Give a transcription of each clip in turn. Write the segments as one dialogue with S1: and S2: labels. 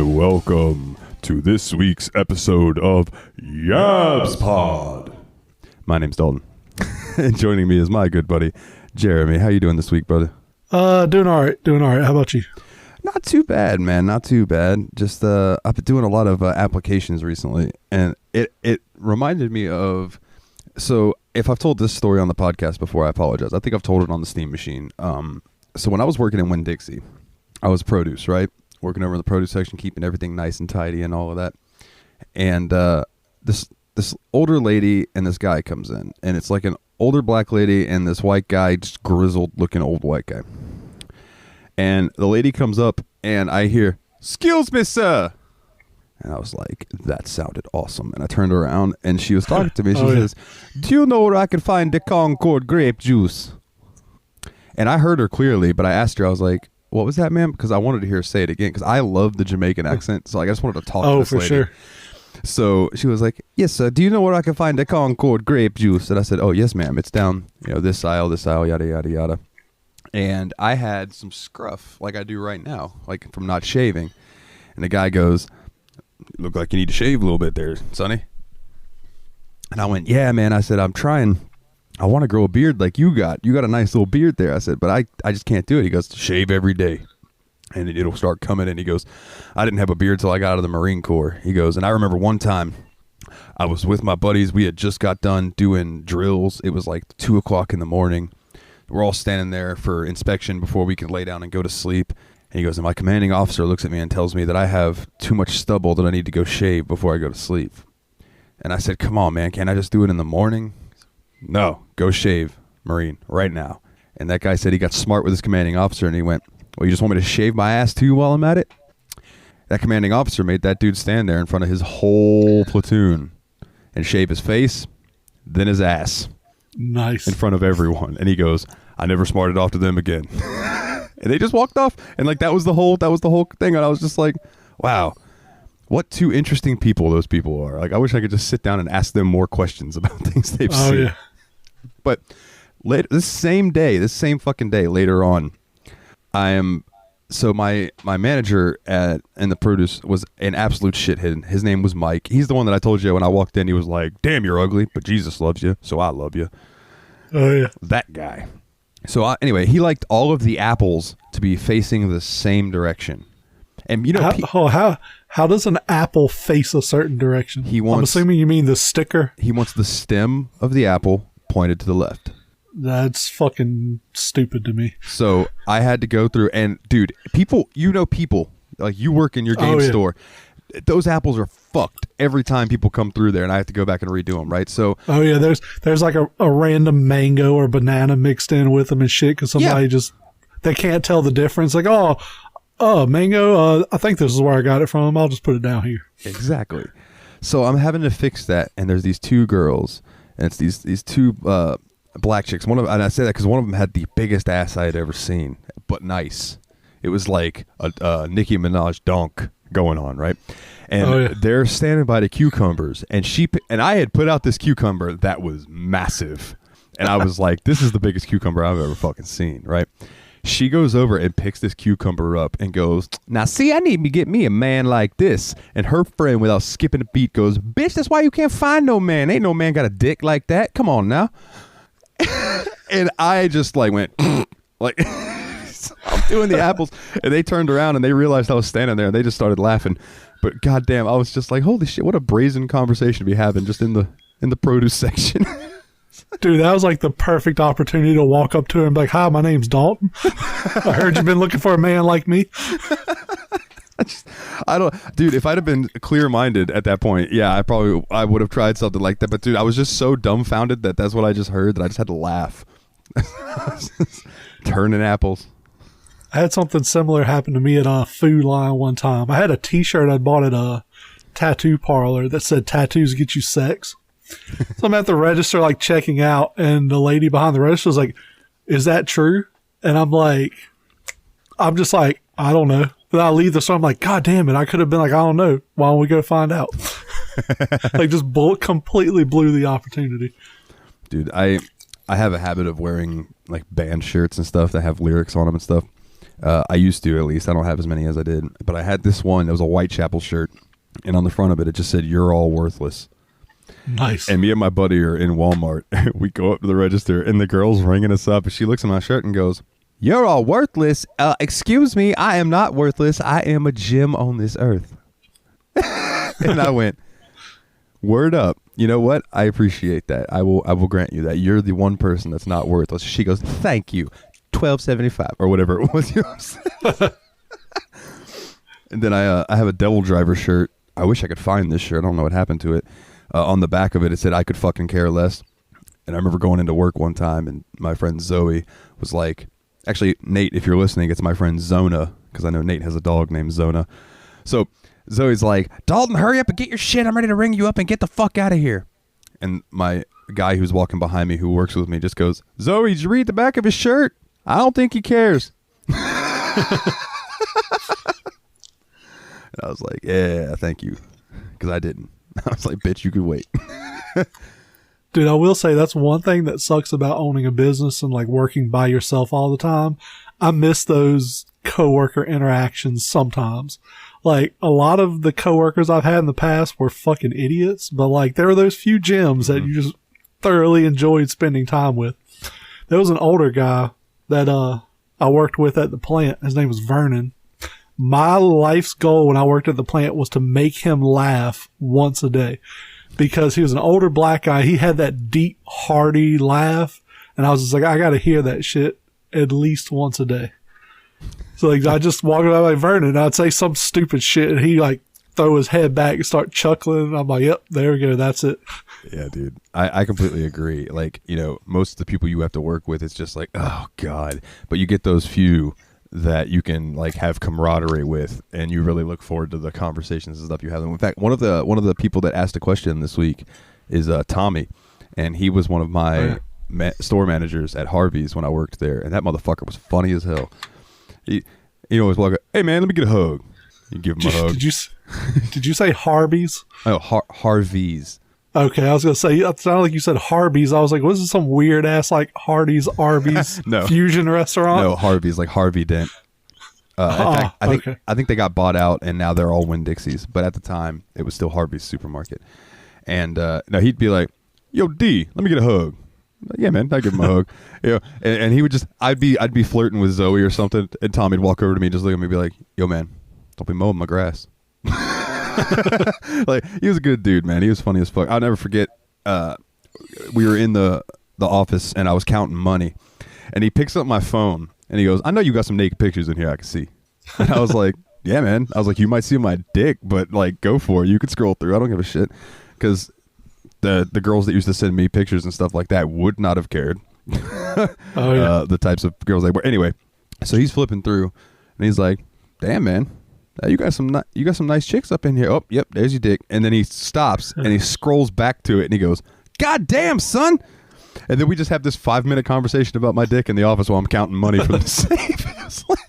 S1: welcome to this week's episode of YABSPOD. My name's Dalton, and joining me is my good buddy, Jeremy. How you doing this week, brother?
S2: Doing all right. How about you?
S1: Not too bad, man. Not too bad. Just I've been doing a lot of applications recently, and it reminded me of. So if I've told this story on the podcast before, I apologize. I think I've told it on the Steam Machine. So when I was working in Winn-Dixie, I was produce, right? Working over in the produce section, keeping everything nice and tidy and all of that. And this older lady and this guy comes in, and it's like an older black lady and this white guy, just grizzled looking old white guy. And the lady comes up, and I hear, "Excuse me, sir." And I was like, that sounded awesome. And I turned around, and she was talking to me. She says, "Do you know where I can find the Concord grape juice?" And I heard her clearly, but I asked her, I was like, "What was that, ma'am?" Because I wanted to hear her say it again, because I love the Jamaican accent. So I just wanted to talk to this lady. Sure. So she was like, "Yes, sir. Do you know where I can find the Concord grape juice?" And I said, "Oh, yes, ma'am. It's down, this aisle, yada, yada, yada." And I had some scruff, like I do right now, like from not shaving. And the guy goes, "Look like you need to shave a little bit there, sonny." And I went, "Yeah, man." I said, "I'm trying. I want to grow a beard like you got. You got a nice little beard there." I said, "But I just can't do it." He goes, "Shave every day, and it'll start coming in." He goes, "I didn't have a beard till I got out of the Marine Corps." He goes, "And I remember one time I was with my buddies. We had just got done doing drills. It was like 2 o'clock in the morning. We're all standing there for inspection before we can lay down and go to sleep." And he goes, "And my commanding officer looks at me and tells me that I have too much stubble that I need to go shave before I go to sleep." And I said, "Come on, man. Can't I just do it in the morning?" "No, go shave, Marine, right now." And that guy said he got smart with his commanding officer, and he went, "Well, you just want me to shave my ass too while I'm at it?" That commanding officer made that dude stand there in front of his whole platoon and shave his face, then his ass.
S2: Nice.
S1: In front of everyone. And he goes, "I never smarted off to them again." And they just walked off. And like that was the whole thing. And I was just like, wow, what two interesting people those people are. Like I wish I could just sit down and ask them more questions about things they've seen. Yeah. But later, this same fucking day, later on, my manager in the produce was an absolute shithead. His name was Mike. He's the one that I told you when I walked in, he was like, "Damn, you're ugly, but Jesus loves you, so I love you."
S2: Oh yeah.
S1: That guy. So anyway, he liked all of the apples to be facing the same direction. And how does an apple face a certain direction? I'm assuming you mean the sticker. He wants the stem of the apple pointed to the left.
S2: That's fucking stupid to me.
S1: So I had to go through, and dude, people, like you work in your game store. Those apples are fucked every time people come through there, and I have to go back and redo them, right? So there's like a random mango or banana mixed in with them and shit, because somebody they can't tell the difference. Like, oh, mango, I think this is where I got it from. I'll just put it down here. Exactly. So I'm having to fix that, and there's these two girls, and it's these two black chicks. And I say that because one of them had the biggest ass I had ever seen, but nice. It was like a Nicki Minaj donk going on, right? And they're standing by the cucumbers, and I had put out this cucumber that was massive, and I was like, "This is the biggest cucumber I've ever fucking seen," right? She goes over and picks this cucumber up and goes, "Now see, I need to get me a man like this." And her friend, without skipping a beat, goes, "Bitch, that's why you can't find no man. Ain't no man got a dick like that. Come on now." And I just like went like I'm doing the apples, and they turned around and they realized I was standing there, and they just started laughing. But goddamn, I was just like, holy shit, what a brazen conversation to be having just in the produce section.
S2: Dude, that was like the perfect opportunity to walk up to her and be like, "Hi, my name's Dalton. I heard you've been looking for a man like me." Dude, if I'd have been clear-minded at that point, yeah, I would have tried something like that. But dude, I was just so dumbfounded that that's what I just heard that I just had to laugh. Turning apples. I had something similar happen to me at a food line one time. I had a t-shirt I bought at a tattoo parlor that said "Tattoos get you sex." So I'm at the register like checking out, and the lady behind the register was like, "Is that true?" And I'm just like, "I don't know." Then I leave the store. I'm like, "God damn it. I could have been like, I don't know. Why don't we go find out?" Like just completely blew the opportunity.
S1: Dude, I have a habit of wearing like band shirts and stuff that have lyrics on them and stuff. I used to, at least. I don't have as many as I did. But I had this one that was a Whitechapel shirt, and on the front of it, it just said, "You're all worthless."
S2: Nice.
S1: And me and my buddy are in Walmart. We go up to the register, and the girl's ringing us up, and she looks at my shirt and goes, "You're all worthless. Excuse me, I am not worthless. I am a gem on this earth." And I went, word up. You know what? I appreciate that. I will grant you that. You're the one person that's not worthless. She goes, "Thank you. $12.75 or whatever it was." And then I have a Devil Driver shirt. I wish I could find this shirt. I don't know what happened to it. On the back of it, it said, "I could fucking care less." And I remember going into work one time, and my friend Zoe was like, actually, Nate, if you're listening, it's my friend Zona, because I know Nate has a dog named Zona. So Zoe's like, "Dalton, hurry up and get your shit. I'm ready to ring you up and get the fuck out of here." And my guy who's walking behind me, who works with me, just goes, "Zoe, did you read the back of his shirt? I don't think he cares." And I was like, "Yeah, thank you." Because I didn't. I was like, "Bitch, you could wait."
S2: Dude, I will say that's one thing that sucks about owning a business and like working by yourself all the time. I miss those coworker interactions sometimes. Like, a lot of the coworkers I've had in the past were fucking idiots, but like there were those few gems that you just thoroughly enjoyed spending time with. There was an older guy that I worked with at the plant. His name was Vernon. My life's goal when I worked at the plant was to make him laugh once a day, because he was an older black guy. He had that deep, hearty laugh, and I was just like, I gotta hear that shit at least once a day. So like, I just walk around like, "Vernon," and I'd say some stupid shit, and he like throw his head back and start chuckling. And I'm like, "Yep, there we go. That's it."
S1: Yeah, dude. I completely agree. Like, you know, most of the people you have to work with, it's just like, oh God. But you get those few that you can like have camaraderie with, and you really look forward to the conversations and stuff you have. In fact, one of the people that asked a question this week is Tommy, and he was one of my store managers at Harvey's when I worked there, and that motherfucker was funny as hell. He always walk up, "Hey man, let me get a hug." You give him a hug.
S2: Did you say Harvey's?
S1: Oh, Harvey's.
S2: Okay, I was gonna say, it sounded like you said Harvey's. I was like, was this some weird ass like Hardee's Arby's
S1: No.
S2: fusion restaurant?
S1: No, Harvey's, like Harvey Dent. In fact, I think they got bought out, and now they're all Winn-Dixies. But at the time, it was still Harvey's supermarket. And no, he'd be like, "Yo, D, let me get a hug." Like, "Yeah, man, I give him a hug." You know, and he would just, I'd be flirting with Zoe or something, and Tommy'd walk over to me, and just look at me, and be like, "Yo, man, don't be mowing my grass." Like, he was a good dude, man. He was funny as fuck. I'll never forget. We were in the office, and I was counting money, and he picks up my phone, and he goes, "I know you got some naked pictures in here I can see." And I was like, "Yeah, man." I was like, "You might see my dick, but like, go for it. You could scroll through. I don't give a shit." Because the girls that used to send me pictures and stuff like that would not have cared.
S2: Oh yeah.
S1: The types of girls they were. Anyway, so he's flipping through, and he's like, "Damn, man. You got some nice chicks up in here." "Oh, yep, there's your dick." And then he stops and he scrolls back to it, and he goes, "God damn, son." And then we just have this 5-minute conversation about my dick in the office while I'm counting money for the safe.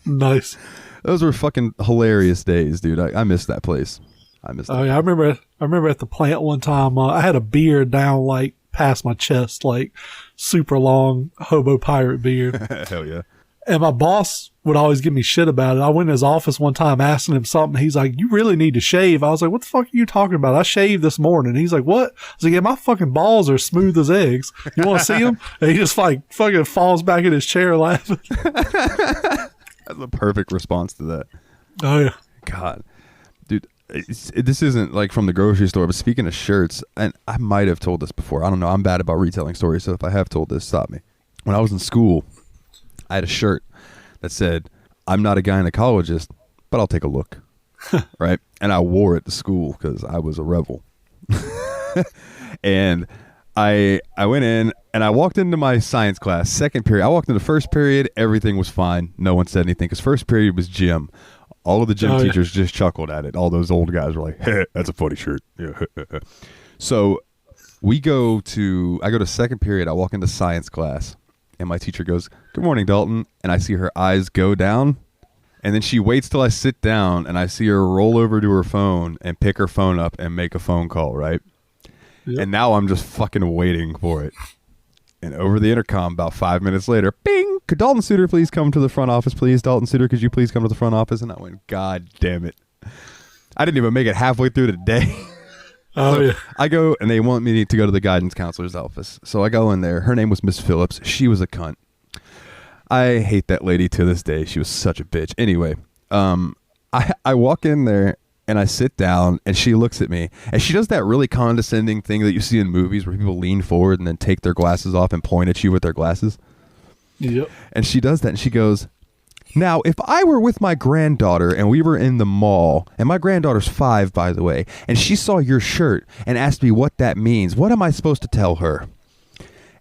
S2: Nice.
S1: Those were fucking hilarious days, dude. I miss that place. I miss that.
S2: Oh yeah, I remember at the plant one time, I had a beard down like past my chest, like super long hobo pirate beard.
S1: Hell yeah.
S2: And my boss would always give me shit about it. I went in his office one time asking him something. He's like, "You really need to shave." I was like, "What the fuck are you talking about? I shaved this morning." He's like, "What?" I was like, "Yeah, my fucking balls are smooth as eggs. You want to see them?" And he just like fucking falls back in his chair laughing.
S1: That's a perfect response to that.
S2: Oh yeah.
S1: God. Dude, this isn't like from the grocery store, but speaking of shirts, and I might have told this before. I don't know. I'm bad about retelling stories, so if I have told this, stop me. When I was in school, I had a shirt that said, "I'm not a gynecologist, but I'll take a look." Right? And I wore it to school because I was a rebel. And I went in and I walked into my science class, second period. I walked into first period. Everything was fine. No one said anything because first period was gym. All of the gym teachers just chuckled at it. All those old guys were like, "Hey, that's a funny shirt." Yeah. So I go to second period. I walk into science class. And my teacher goes, "Good morning, Dalton." And I see her eyes go down. And then she waits till I sit down, and I see her roll over to her phone and pick her phone up and make a phone call, right? Yep. And now I'm just fucking waiting for it. And over the intercom, about 5 minutes later, bing! Could Dalton Suter please come to the front office, please? Dalton Suter, could you please come to the front office? And I went, God damn it. I didn't even make it halfway through the day.
S2: Yeah.
S1: I go, and they want me to go to the guidance counselor's office. So I go in there. Her name was Miss Phillips. She was a cunt. I hate that lady to this day. She was such a bitch. Anyway, I walk in there, and I sit down, and she looks at me, and she does that really condescending thing that you see in movies where people lean forward and then take their glasses off and point at you with their glasses.
S2: Yep.
S1: And she does that, and she goes, now, if I were with my granddaughter and we were in the mall, and my granddaughter's 5, by the way, and she saw your shirt and asked me what that means, what am I supposed to tell her?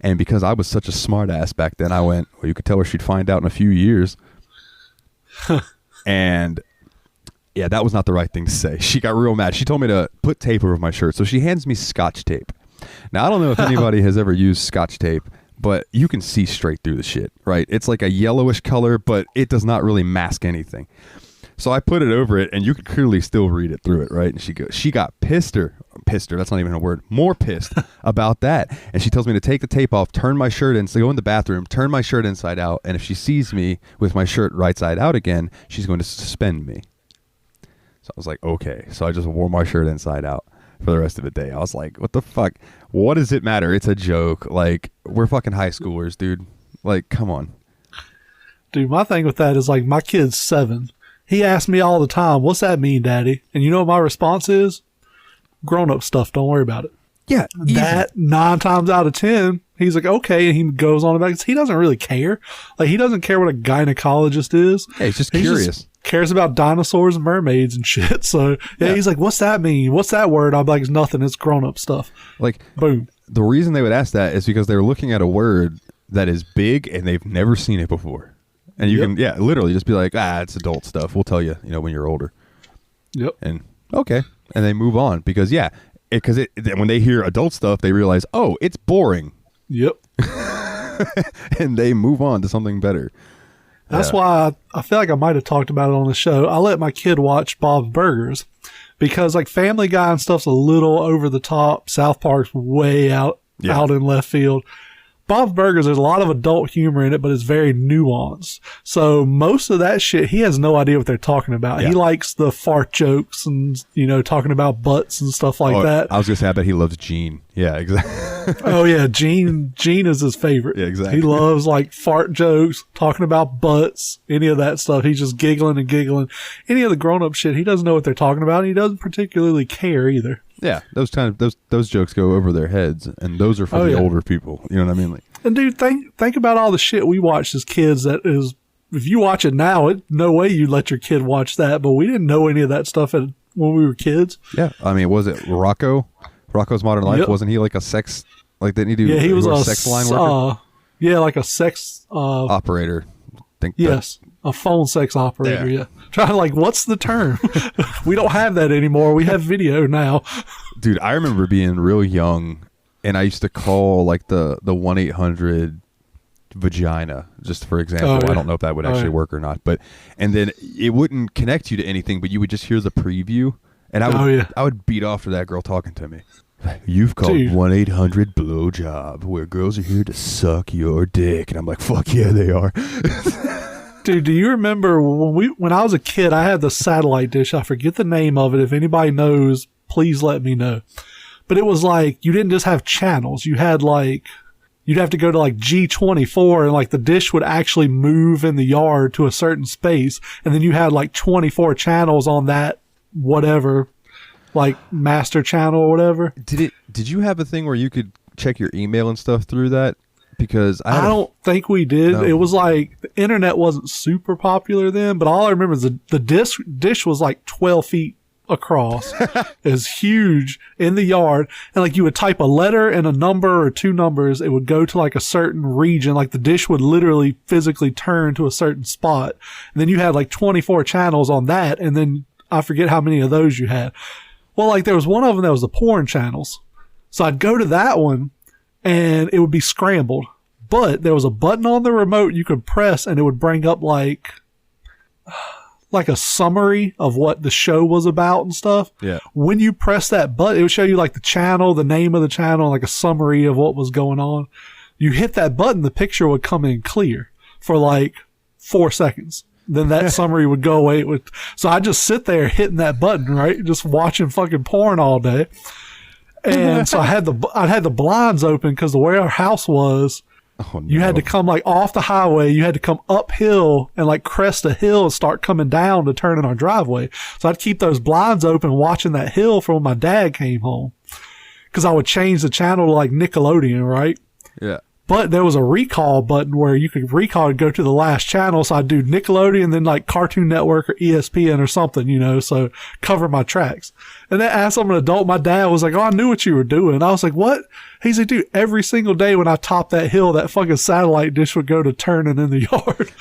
S1: And because I was such a smart ass back then, I went, well, you could tell her she'd find out in a few years. And yeah, that was not the right thing to say. She got real mad. She told me to put tape over my shirt. So she hands me Scotch tape. Now, I don't know if anybody has ever used Scotch tape, but you can see straight through the shit, right? It's like a yellowish color, but it does not really mask anything. So I put it over it, and you could clearly still read it through it, right? And she got pissed her, that's not even a word, more pissed about that. And she tells me to take the tape off, turn my shirt in, so go in the bathroom, turn my shirt inside out, and if she sees me with my shirt right side out again, she's going to suspend me. So I was like, okay. So I just wore my shirt inside out for the rest of the day. I was like, what the fuck? What does it matter? It's a joke. Like, we're fucking high schoolers, dude. Like, come on.
S2: Dude, my thing with that is like my kid's 7. He asks me all the time, what's that mean, Daddy? And you know what my response is? Grown-up stuff. Don't worry about it.
S1: Yeah. Easy.
S2: That 9 times out of 10, he's like, okay. And he goes on about it. He doesn't really care. Like, he doesn't care what a gynecologist is.
S1: Hey, he's just curious.
S2: Just cares about dinosaurs and mermaids and shit. So, yeah, he's like, what's that mean? What's that word? I'm like, it's nothing. It's grown-up stuff.
S1: Like,
S2: boom.
S1: The reason they would ask that is because they're looking at a word that is big and they've never seen it before. And you can, literally just be like, it's adult stuff. We'll tell you, when you're older.
S2: Yep.
S1: And, okay. And they move on because, when they hear adult stuff, they realize, oh, it's boring.
S2: Yep.
S1: And they move on to something better.
S2: That's why I feel like I might have talked about it on the show. I let my kid watch Bob's Burgers because, like, Family Guy and stuff's a little over the top. South Park's way out in left field. Bob's Burgers, there's a lot of adult humor in it, but it's very nuanced. So most of that shit, he has no idea what they're talking about. Yeah. He likes the fart jokes and, talking about butts and stuff like that.
S1: I was going to say, I bet he loves Gene. Yeah, exactly.
S2: Oh, yeah. Gene is his favorite.
S1: Yeah, exactly.
S2: He loves, like, fart jokes, talking about butts, any of that stuff. He's just giggling and giggling. Any of the grown-up shit, he doesn't know what they're talking about, and he doesn't particularly care either.
S1: Yeah, those jokes go over their heads, and those are for the older people. You know what I mean? Like,
S2: and dude, think about all the shit we watched as kids. That is, if you watch it now, no way you'd let your kid watch that. But we didn't know any of that stuff when we were kids.
S1: Yeah, I mean, was it Rocco's Modern Life? Yep. Wasn't he like a sex? Like, didn't he do?
S2: Yeah, he was a
S1: sex line worker.
S2: Like a sex
S1: operator.
S2: Yes, a phone sex operator. Yeah. Trying to, like, what's the term? We don't have that anymore. We have video now.
S1: Dude, I remember being real young, and I used to call, like, the 1-800 vagina, just for example. I don't know if that would actually work or not, and then it wouldn't connect you to anything, but you would just hear the preview, and I would beat off to that girl talking to me. You've called 1-800 blowjob, where girls are here to suck your dick, and I'm like, fuck yeah, they are.
S2: Dude, do you remember when I was a kid, I had the satellite dish. I forget the name of it. If anybody knows, please let me know. But it was like, you didn't just have channels. You had, like, you'd have to go to, like, G24, and, like, the dish would actually move in the yard to a certain space. And then you had, like, 24 channels on that, whatever, like, master channel or whatever.
S1: Did you have a thing where you could check your email and stuff through that? Because I don't think we did. No.
S2: It was like the internet wasn't super popular then, but all I remember is the dish was like 12 feet across. It was huge in the yard. And like you would type a letter and a number or 2 numbers. It would go to like a certain region. Like the dish would literally physically turn to a certain spot. And then you had like 24 channels on that. And then I forget how many of those you had. Well, like there was one of them that was the porn channels. So I'd go to that one, and it would be scrambled, but there was a button on the remote you could press, and it would bring up like a summary of what the show was about and stuff.
S1: Yeah.
S2: When you press that button, it would show you like the channel, the name of the channel, like a summary of what was going on. you hit that button, the picture would come in clear for like 4 seconds. Then that summary would go away. So I just sit there hitting that button, right? Just watching fucking porn all day. And so I had the blinds open because the way our house was, you had to come like off the highway. You had to come uphill and like crest a hill and start coming down to turn in our driveway. So I'd keep those blinds open watching that hill for when my dad came home. Cause I would change the channel to like Nickelodeon, right?
S1: Yeah.
S2: But there was a recall button where you could recall and go to the last channel. So I'd do Nickelodeon, then like Cartoon Network or ESPN or something, you know, so cover my tracks. And then as I'm an adult, my dad was like, oh, I knew what you were doing. I was like, what? He's like, dude, every single day when I top that hill, that fucking satellite dish would go to turning in the yard.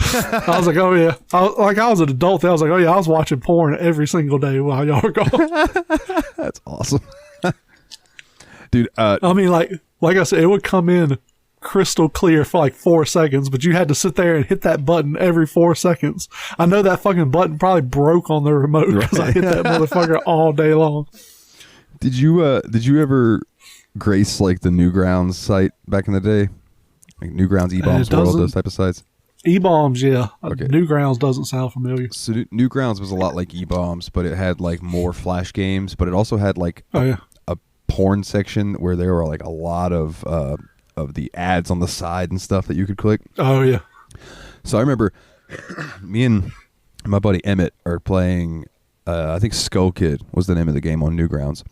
S2: I was like, oh yeah. I was an adult. I was like, oh yeah, I was watching porn every single day while y'all were gone.
S1: That's awesome. Dude,
S2: I mean, like I said, it would come in crystal clear for like 4 seconds, but you had to sit there and hit that button every 4 seconds. I know that fucking button probably broke on the remote because I hit that motherfucker all day long.
S1: Did you ever grace like the Newgrounds site back in the day? Like Newgrounds, eBombs World, those type of sites?
S2: eBombs, yeah.
S1: Okay.
S2: Newgrounds doesn't sound familiar.
S1: So Newgrounds was a lot like eBombs, but it had like more Flash games, but it also had like a porn section where there were like a lot of the ads on the side and stuff that you could click.
S2: Oh yeah.
S1: So I remember me and my buddy Emmett are playing I think Skull Kid was the name of the game on Newgrounds.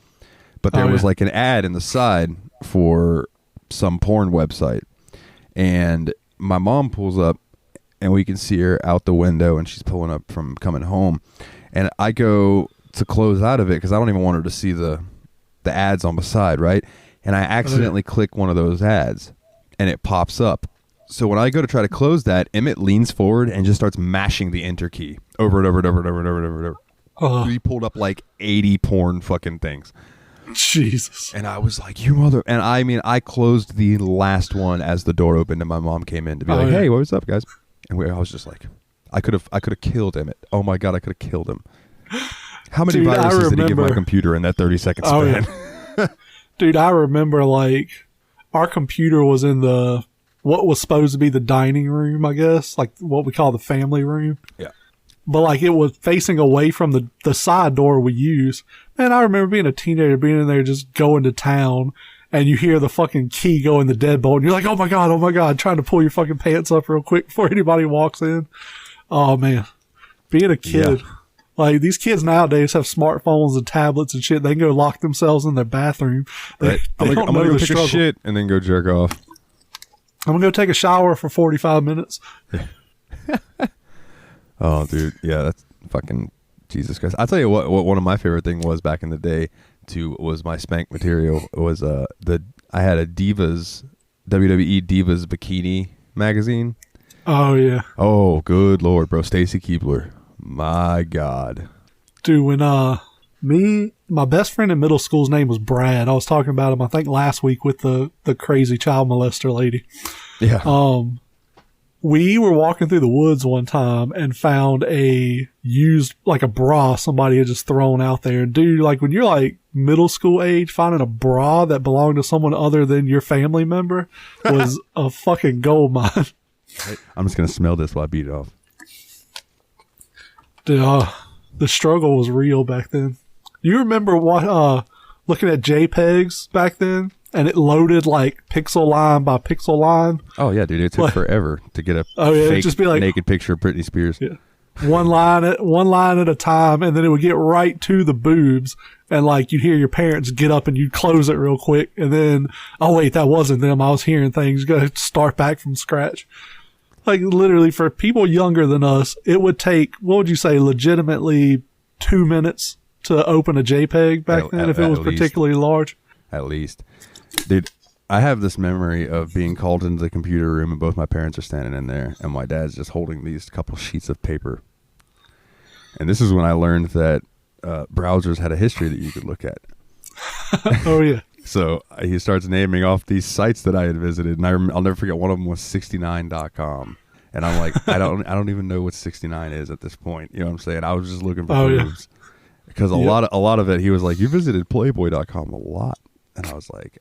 S1: But there was like an ad in the side for some porn website. And my mom pulls up and we can see her out the window and she's pulling up from coming home. And I go to close out of it because I don't even want her to see the ads on the side, right? And I accidentally click one of those ads and it pops up. So when I go to try to close that, Emmett leans forward and just starts mashing the enter key over and over and over and over and over and over and over. He pulled up like 80 porn fucking things.
S2: Jesus.
S1: And I was like, you mother. And I mean, I closed the last one as the door opened and my mom came in to be like, hey, what's up, guys? And I was just like, I could have killed Emmett. Oh my God, I could have killed him. How many viruses did he give my computer in that 30-second span?
S2: Yeah. Dude, I remember like our computer was in what was supposed to be the dining room, I guess, like what we call the family room.
S1: Yeah.
S2: But like it was facing away from the side door we use. Man, I remember being a teenager, being in there just going to town, and you hear the fucking key go in the deadbolt, and you're like, oh my God, trying to pull your fucking pants up real quick before anybody walks in. Oh man, being a kid. Yeah. Like, these kids nowadays have smartphones and tablets and shit. They can go lock themselves in their bathroom.
S1: Right. I'm going to go take a shit and then go jerk off.
S2: I'm going to go take a shower for 45 minutes.
S1: Oh, dude. Yeah, that's fucking Jesus Christ. I'll tell you what one of my favorite thing was back in the day, too, was my spank material. It was I had a WWE Divas bikini magazine.
S2: Oh, yeah.
S1: Oh, good Lord, bro. Stacy Keebler. My God.
S2: Dude, when my best friend in middle school's name was Brad. I was talking about him, I think, last week with the crazy child molester lady.
S1: Yeah.
S2: We were walking through the woods one time and found a used, like a bra somebody had just thrown out there. Dude, like when you're like middle school age, finding a bra that belonged to someone other than your family member was a fucking gold mine.
S1: I'm just going to smell this while I beat it off.
S2: Dude, the struggle was real back then. You remember what, looking at JPEGs back then, and it loaded like pixel line by pixel line?
S1: Oh yeah, dude, it took forever to get a fake just be like, naked picture of Britney Spears.
S2: Yeah. One line at a time, and then it would get right to the boobs, and like you'd hear your parents get up and you'd close it real quick, and then, oh wait, that wasn't them. I was hearing things. You gotta start back from scratch. Like literally for people younger than us, it would take, what would you say, legitimately 2 minutes to open a JPEG back then if it was particularly large?
S1: At least. Dude, I have this memory of being called into the computer room and both my parents are standing in there and my dad's just holding these couple sheets of paper. And this is when I learned that browsers had a history that you could look at.
S2: Oh, yeah.
S1: So he starts naming off these sites that I had visited, and I'll never forget one of them was 69.com. And I'm like, I don't even know what 69 is at this point. You know what I'm saying? I was just looking for boobs. Yeah. Because a lot of it, he was like, you visited Playboy.com a lot. And I was like,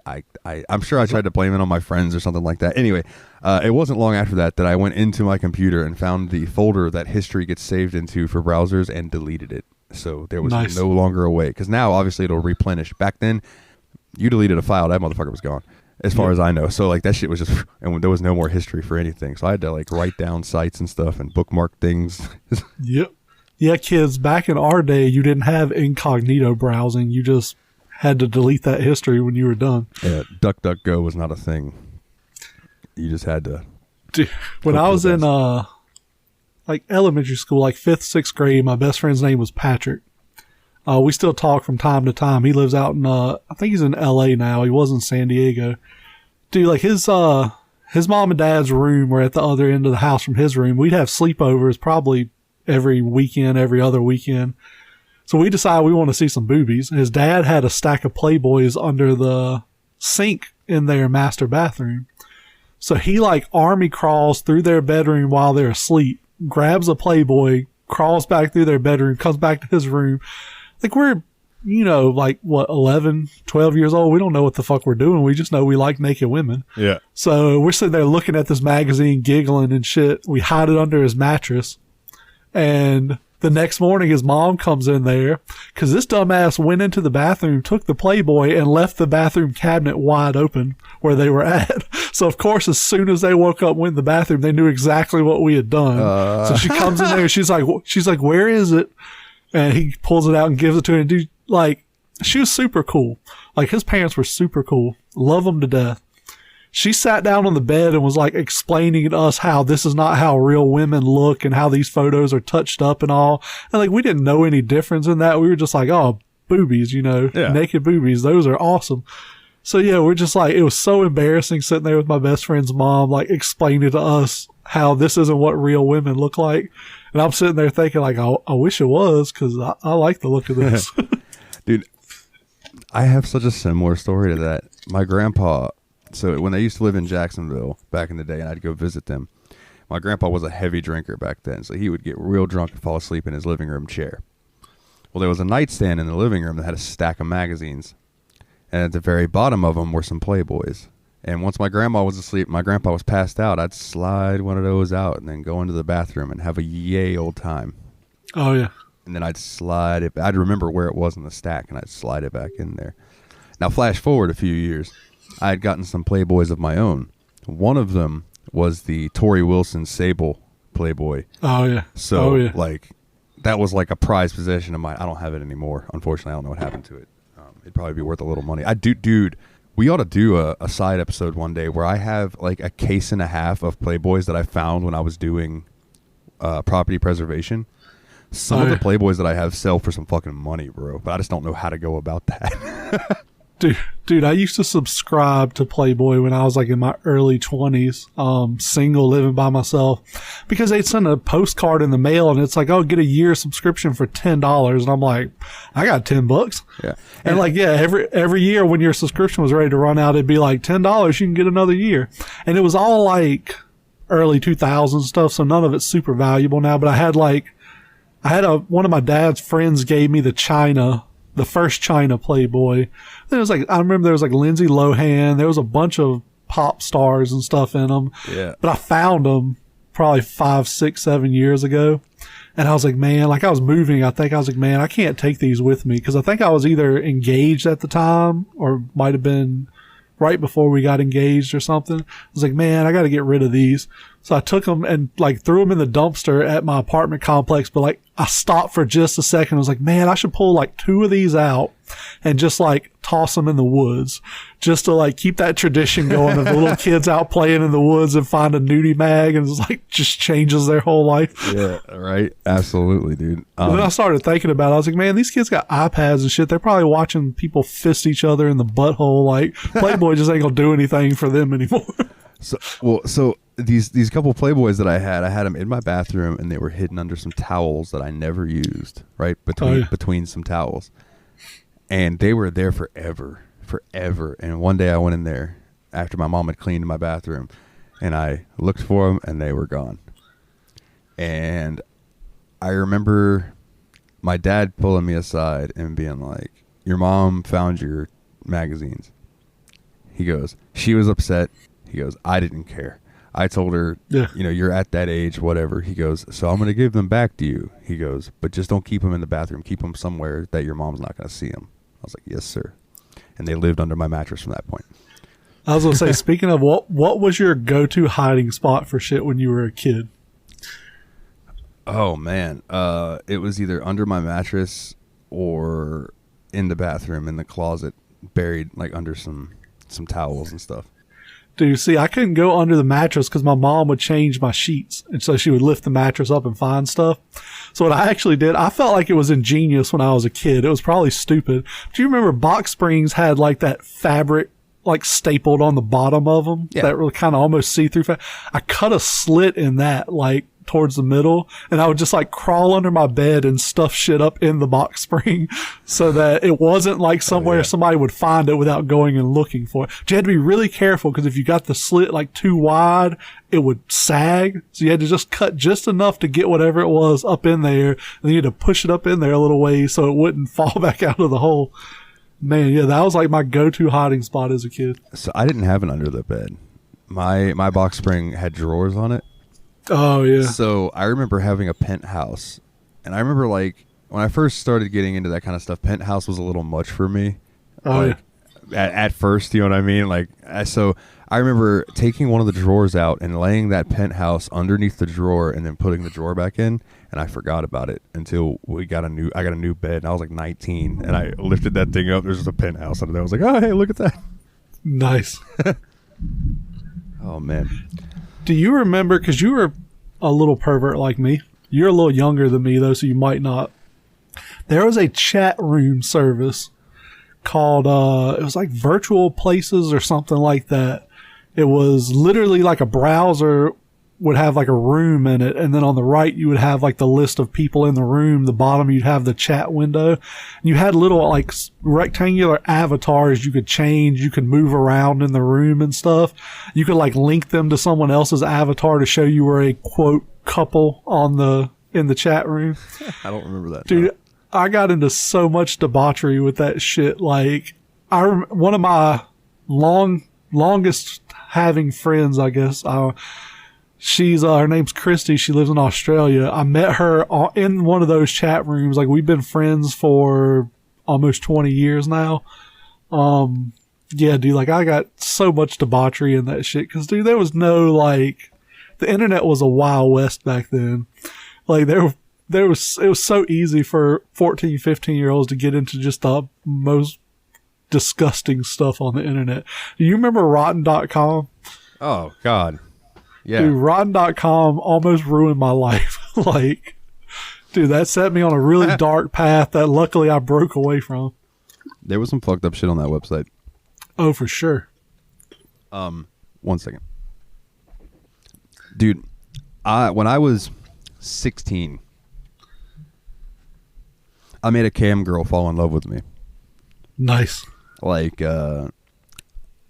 S1: I'm sure I tried to blame it on my friends or something like that. Anyway, it wasn't long after that I went into my computer and found the folder that history gets saved into for browsers and deleted it. So there was no longer a way, because now obviously it'll replenish. Back then, you deleted a file, that motherfucker was gone, as far as I know. So like that shit was just, and there was no more history for anything. So I had to like write down sites and stuff and bookmark things.
S2: Yep. Yeah, kids, back in our day, you didn't have incognito browsing. You just had to delete that history when you were done. Yeah,
S1: DuckDuckGo was not a thing. You just had to.
S2: Dude, when I was in like elementary school, like 5th, 6th grade, my best friend's name was Patrick. We still talk from time to time. He lives out in, I think he's in LA now. He was in San Diego. Dude, like his mom and dad's room were at the other end of the house from his room. We'd have sleepovers probably every weekend, every other weekend. So we decided we want to see some boobies. His dad had a stack of Playboys under the sink in their master bathroom. So he like army crawls through their bedroom while they're asleep, grabs a Playboy, crawls back through their bedroom, comes back to his room. Like we're, like what, 11, 12 years old. We don't know what the fuck we're doing. We just know we like naked women.
S1: Yeah.
S2: So we're sitting there looking at this magazine, giggling and shit. We hide it under his mattress. And the next morning his mom comes in there because this dumbass went into the bathroom, took the Playboy and left the bathroom cabinet wide open where they were at. So of course, as soon as they woke up and went in the bathroom, they knew exactly what we had done. So she comes in there and she's like, where is it? And he pulls it out and gives it to her. And dude, like, she was super cool. Like his parents were super cool. Love them to death. She sat down on the bed and was like explaining to us how this is not how real women look and how these photos are touched up and all. And like, we didn't know any difference in that. We were just like, oh, boobies, naked boobies. Those are awesome. So yeah, we're just like, it was so embarrassing sitting there with my best friend's mom, like explaining to us how this isn't what real women look like. And I'm sitting there thinking like, I wish it was, because I like the look of this.
S1: Dude, I have such a similar story to that. My grandpa, so when they used to live in Jacksonville back in the day and I'd go visit them, my grandpa was a heavy drinker back then. So he would get real drunk and fall asleep in his living room chair. Well, there was a nightstand in the living room that had a stack of magazines. And at the very bottom of them were some Playboys. And once my grandma was asleep, my grandpa was passed out, I'd slide one of those out and then go into the bathroom and have a yay old time.
S2: Oh, yeah.
S1: And then I'd slide it. I'd remember where it was in the stack, and I'd slide it back in there. Now, flash forward a few years. I had gotten some Playboys of my own. One of them was the Tori Wilson Sable Playboy.
S2: Oh, yeah.
S1: So, like, that was like a prized possession of mine. I don't have it anymore. Unfortunately, I don't know what happened to it. It'd probably be worth a little money. Dude, we ought to do a side episode one day where I have like a case and a half of Playboys that I found when I was doing property preservation. Some of the Playboys that I have sell for some fucking money, bro. But I just don't know how to go about that.
S2: Dude, I used to subscribe to Playboy when I was like in my early 20s, single, living by myself, because they'd send a postcard in the mail and it's like, oh, get a year subscription for $10. And I'm like, I got $10.
S1: Yeah.
S2: And like, yeah, every year when your subscription was ready to run out, it'd be like $10. You can get another year. And it was all like early 2000s stuff. So none of it's super valuable now, but I had one of my dad's friends gave me the first China Playboy. Then it was like, I remember there was like Lindsay Lohan. There was a bunch of pop stars and stuff in them.
S1: Yeah.
S2: But I found them probably 5, 6, 7 years ago. And I was like, man, like I was moving. I was like, man, I can't take these with me. Cause I think I was either engaged at the time or might've been right before we got engaged or something. I was like, man, I got to get rid of these. So I took them and like threw them in the dumpster at my apartment complex. But like I stopped for just a second. I was like, man, I should pull like 2 of these out and just like toss them in the woods just to like keep that tradition going of the little kids out playing in the woods and find a nudie mag, and it's like just changes their whole life.
S1: Yeah, right. Absolutely, dude.
S2: And then I started thinking about it. I was like, man, these kids got iPads and shit. They're probably watching people fist each other in the butthole. Like Playboy just ain't gonna do anything for them anymore.
S1: So these couple Playboys that I had them in my bathroom, and they were hidden under some towels that I never used, right? Between some towels. And they were there forever. And one day I went in there after my mom had cleaned my bathroom, and I looked for them, and they were gone. And I remember my dad pulling me aside and being like, your mom found your magazines. He goes, she was upset. He goes, I didn't care. I told her, you're at that age, whatever. He goes, so I'm going to give them back to you. He goes, but just don't keep them in the bathroom. Keep them somewhere that your mom's not going to see them. I was like, yes, sir. And they lived under my mattress from that point.
S2: I was going to say, speaking of what was your go-to hiding spot for shit when you were a kid?
S1: Oh, man. It was either under my mattress or in the bathroom, in the closet, buried like under some towels and stuff.
S2: Dude, see, I couldn't go under the mattress because my mom would change my sheets. And so she would lift the mattress up and find stuff. So what I actually did, I felt like it was ingenious when I was a kid. It was probably stupid. Do you remember box springs had like that fabric like stapled on the bottom of them? Yeah. That really kind of almost see-through. I cut a slit in that like towards the middle, and I would just like crawl under my bed and stuff shit up in the box spring so that it wasn't like somewhere somebody would find it without going and looking for it. But you had to be really careful because if you got the slit like too wide, it would sag. So you had to just cut just enough to get whatever it was up in there, and then you had to push it up in there a little way so it wouldn't fall back out of the hole. Man, yeah, that was like my go-to hiding spot as a kid.
S1: So I didn't have an under the bed. My box spring had drawers on it.
S2: Oh, yeah.
S1: So I remember having a penthouse, and I remember like when I first started getting into that kind of stuff, penthouse was a little much for me.
S2: Oh,
S1: like, yeah. At first, you know what I mean? Like, so I remember taking one of the drawers out and laying that penthouse underneath the drawer and then putting the drawer back in, and I forgot about it until I got a new bed, and I was like 19, and I lifted that thing up. There's just a penthouse under there. I was like, oh, hey, look at that.
S2: Nice.
S1: Oh, man.
S2: Do you remember, because you were a little pervert like me. You're a little younger than me, though, so you might not. There was a chat room service called, it was like Virtual Places or something like that. It was literally like a browser would have like a room in it, and then on the right you would have like the list of people in the room. The bottom you'd have the chat window. And you had little like rectangular avatars you could change. You could move around in the room and stuff. You could like link them to someone else's avatar to show you were a quote couple in the chat room.
S1: I don't remember that,
S2: dude. No. I got into so much debauchery with that shit. Like one of my longest having friends, I guess. She's her name's Christy. She lives in Australia. I met her in one of those chat rooms. Like, we've been friends for almost 20 years now. Yeah, dude, like, I got so much debauchery in that shit. Cause dude, there was no like, the internet was a wild west back then. Like it was so easy for 14, 15-year-olds to get into just the most disgusting stuff on the internet. Do you remember Rotten.com?
S1: Oh, God. Yeah.
S2: Dude, Rotten.com almost ruined my life. Like, dude, that set me on a really dark path that luckily I broke away from.
S1: There was some fucked up shit on that website.
S2: Oh, for sure.
S1: 1 second. Dude, when I was 16, I made a cam girl fall in love with me.
S2: Nice.
S1: Like,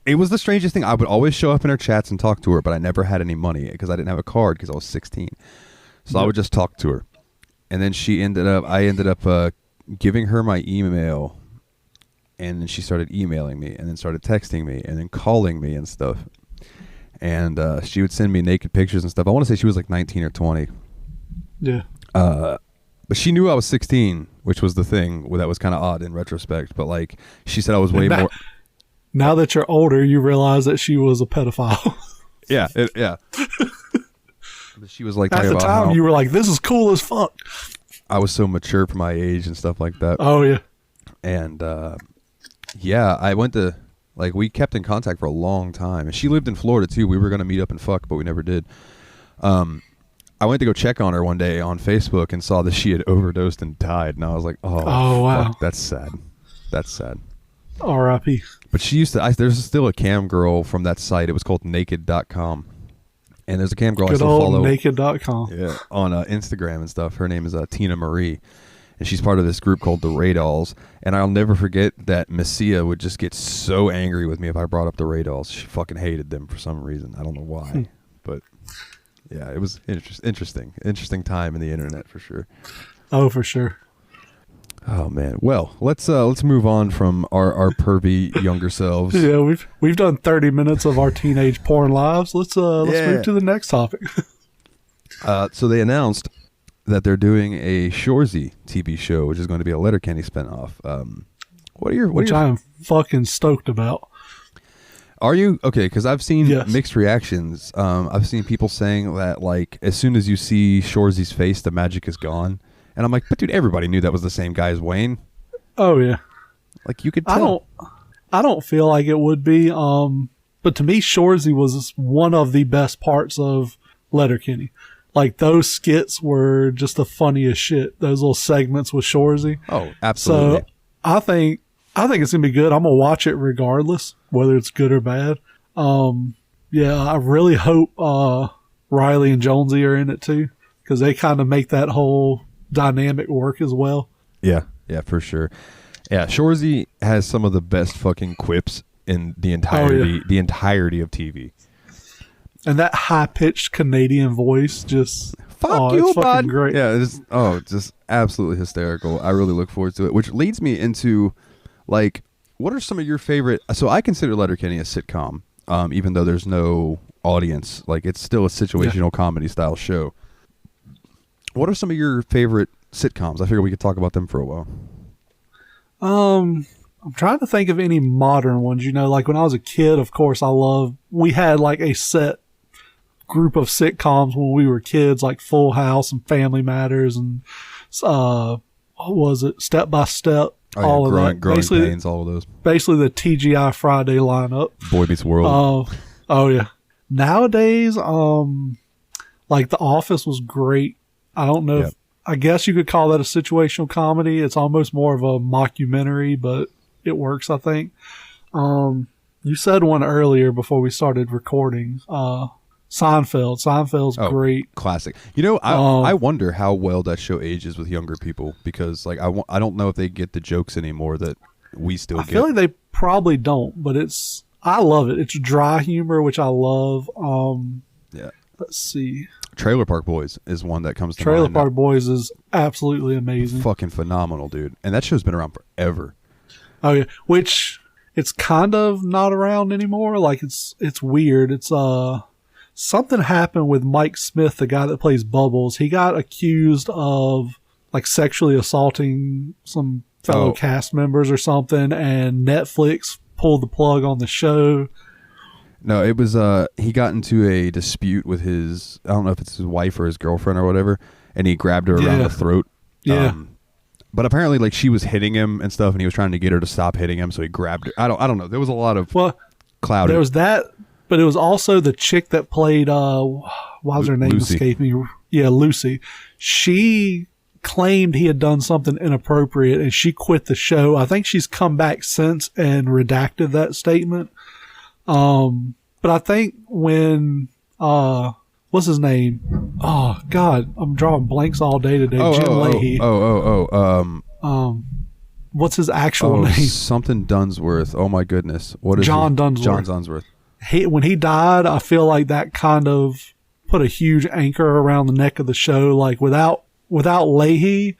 S1: it was the strangest thing. I would always show up in her chats and talk to her, but I never had any money because I didn't have a card because I was 16. So I would just talk to her. And then I ended up giving her my email, and then she started emailing me and then started texting me and then calling me and stuff. And she would send me naked pictures and stuff. I want to say she was like 19 or 20.
S2: Yeah.
S1: But she knew I was 16, which was the thing that was kind of odd in retrospect. But like, she said I was way more...
S2: Now that you're older, you realize that she was a pedophile.
S1: Yeah. She was like,
S2: at the time, you were like, this is cool as fuck.
S1: I was so mature for my age and stuff like that.
S2: Oh, yeah.
S1: And, yeah, I went to, like, we kept in contact for a long time. And she lived in Florida, too. We were going to meet up and fuck, but we never did. I went to go check on her one day on Facebook and saw that she had overdosed and died. And I was like, oh wow. Fuck, that's sad. That's sad.
S2: R.I.P.
S1: But she used to, there's still a cam girl from that site. It was called naked.com. And there's a cam girl I still follow.
S2: Naked.com.
S1: Yeah, on Instagram and stuff. Her name is Tina Marie. And she's part of this group called the Raydolls. And I'll never forget that Messia would just get so angry with me if I brought up the Raydolls. She fucking hated them for some reason. I don't know why. But yeah, it was interesting. Interesting time in the internet for sure.
S2: Oh, for sure.
S1: Oh man. Well, let's move on from our pervy younger selves.
S2: Yeah, we've done 30 minutes of our teenage porn lives. Let's move to the next topic.
S1: So they announced that they're doing a SHORESY TV show, which is going to be a Letterkenny spinoff.
S2: I am fucking stoked about.
S1: Are you? Okay, because I've seen
S2: Yes.
S1: mixed reactions. I've seen people saying that, like, as soon as you see SHORESY's face, the magic is gone. And I'm like, but dude, everybody knew that was the same guy as Wayne.
S2: Oh yeah.
S1: Like, you could tell.
S2: I don't feel like it would be. But to me, SHORESY was one of the best parts of Letterkenny. Like, those skits were just the funniest shit. Those little segments with SHORESY.
S1: Oh, absolutely.
S2: So I think it's gonna be good. I'm gonna watch it regardless, whether it's good or bad. Yeah, I really hope Riley and Jonesy are in it too, because they kind of make that whole dynamic work as well.
S1: Yeah, for sure. Yeah, SHORESY has some of the best fucking quips in the entirety of TV.
S2: And that high pitched Canadian voice just
S1: You,
S2: fucking
S1: bud.
S2: great.
S1: Yeah, it's just absolutely hysterical. I really look forward to it, which leads me into, like, what are some of your favorite? So I consider Letterkenny a sitcom, even though there's no audience. Like, it's still a situational comedy style show. What are some of your favorite sitcoms? I figure we could talk about them for a while.
S2: I'm trying to think of any modern ones. Like when I was a kid, of course, we had like a set group of sitcoms when we were kids, like Full House and Family Matters and what was it, Step by Step, all of that.
S1: Growing Pains, all of those.
S2: Basically the TGI Friday lineup.
S1: Boy Meets World.
S2: Oh yeah. Nowadays, like The Office was great. I don't know if, I guess you could call that a situational comedy. It's almost more of a mockumentary, but it works, I think. You said one earlier before we started recording. Seinfeld. Seinfeld's great.
S1: Classic. I wonder how well that show ages with younger people, because like I don't know if they get the jokes anymore that we still get.
S2: I feel like they probably don't, but I love it. It's dry humor, which I love. Let's see.
S1: Trailer Park Boys is one that comes to
S2: Trailer
S1: mind.
S2: Park Boys is absolutely amazing.
S1: Fucking phenomenal, dude. And that show's been around forever.
S2: Oh yeah, which it's kind of not around anymore. Like it's weird. It's something happened with Mike Smith, the guy that plays Bubbles. He got accused of like sexually assaulting some fellow cast members or something, and Netflix pulled the plug on the show.
S1: No, it was he got into a dispute with his, I don't know if it's his wife or his girlfriend or whatever, and he grabbed her around the throat.
S2: Yeah.
S1: But apparently, like, she was hitting him and stuff, and he was trying to get her to stop hitting him, so he grabbed her. I don't know. There was a lot of cloud.
S2: There was that, but it was also the chick that played why does her name escape me? Yeah, Lucy. She claimed he had done something inappropriate, and she quit the show. I think she's come back since and redacted that statement. But I think when what's his name? Oh God, I'm drawing blanks all day today. Jim Leahy. What's his actual name?
S1: Something Dunsworth. Oh my goodness. What is
S2: John Dunsworth?
S1: John Dunsworth.
S2: When he died, I feel like that kind of put a huge anchor around the neck of the show. Like without Leahy,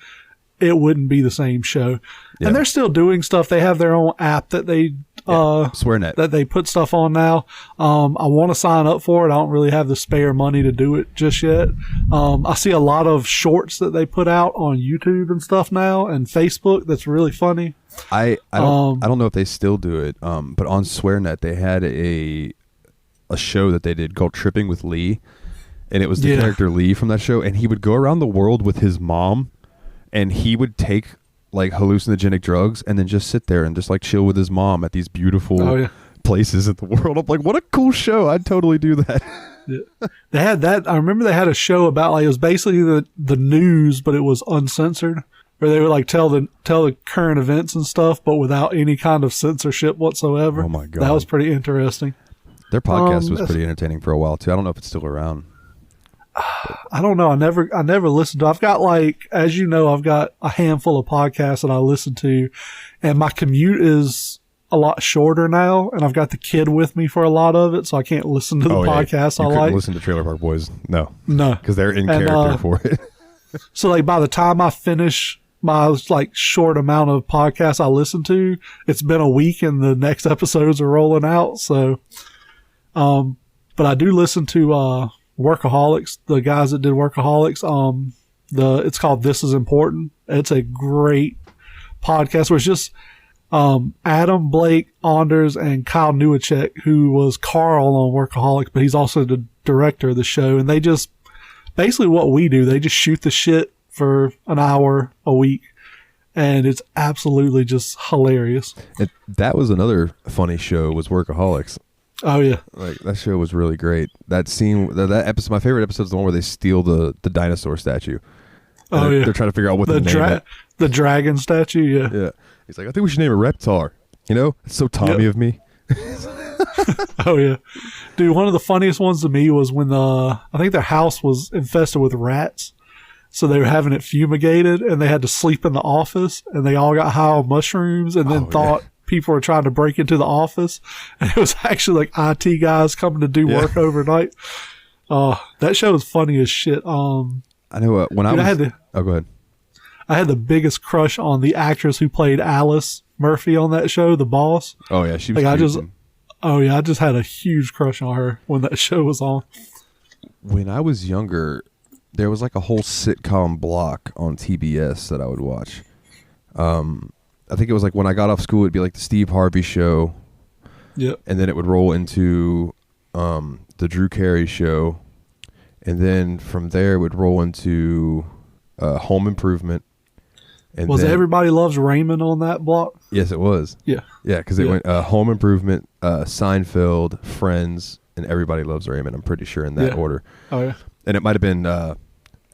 S2: it wouldn't be the same show. Yeah. And they're still doing stuff. They have their own app that they
S1: SwearNet,
S2: that they put stuff on now. I want to sign up for it. I don't really have the spare money to do it just yet. I see a lot of shorts that they put out on YouTube and stuff now, and Facebook. That's really funny.
S1: I don't know if they still do it. But on SwearNet they had a show that they did called Tripping with Lee, and it was the character Lee from that show, and he would go around the world with his mom, and he would take like hallucinogenic drugs and then just sit there and just like chill with his mom at these beautiful places in the world. I'm like, what a cool show. I'd totally do that.
S2: Yeah. They had that. I remember they had a show about like, it was basically the news, but it was uncensored, where they would like tell the current events and stuff, but without any kind of censorship whatsoever.
S1: Oh my God.
S2: That was pretty interesting.
S1: Their podcast was pretty entertaining for a while too. I don't know if it's still around.
S2: I don't know. I never listened to. I've got like, as you know, I've got a handful of podcasts that I listen to, and my commute is a lot shorter now, and I've got the kid with me for a lot of it, so I can't listen to the podcasts I like.
S1: Listen to Trailer Park Boys, no,
S2: because
S1: they're in character for it.
S2: So like by the time I finish my like short amount of podcasts I listen to. It's been a week and the next episodes are rolling out. So, but I do listen to Workaholics, the guys that did Workaholics. It's called This Is Important. It's a great podcast where it's just Adam, Blake, Anders, and Kyle Newacek, who was Carl on Workaholics, but he's also the director of the show. And they just basically what we do. They just shoot the shit for an hour a week, and it's absolutely just hilarious.
S1: That was another funny show, was Workaholics.
S2: Oh yeah,
S1: like that show was really great. That scene, that episode, my favorite episode is the one where they steal the dinosaur statue.
S2: Oh yeah,
S1: they're trying to figure out what to name it.
S2: The dragon statue. Yeah,
S1: yeah. He's like, I think we should name it Reptar. You know, it's so Tommy of me.
S2: Oh yeah, dude. One of the funniest ones to me was when I think their house was infested with rats. So they were having it fumigated, and they had to sleep in the office, and they all got high on mushrooms, and then thought people were trying to break into the office, and it was actually like IT guys coming to do work overnight. That show was funny as shit.
S1: I know go ahead.
S2: I had the biggest crush on the actress who played Alice Murphy on that show, the boss.
S1: Oh yeah, she was.
S2: Like, I just had a huge crush on her when that show was on.
S1: When I was younger, there was like a whole sitcom block on TBS that I would watch. I think it was like when I got off school, it'd be like the Steve Harvey Show.
S2: Yep.
S1: And then it would roll into the Drew Carey Show. And then from there, it would roll into Home Improvement. And
S2: was Everybody Loves Raymond on that block?
S1: Yes, it was.
S2: Yeah.
S1: Yeah, because it went Home Improvement, Seinfeld, Friends, and Everybody Loves Raymond. I'm pretty sure in that order.
S2: Oh, yeah.
S1: And it might have been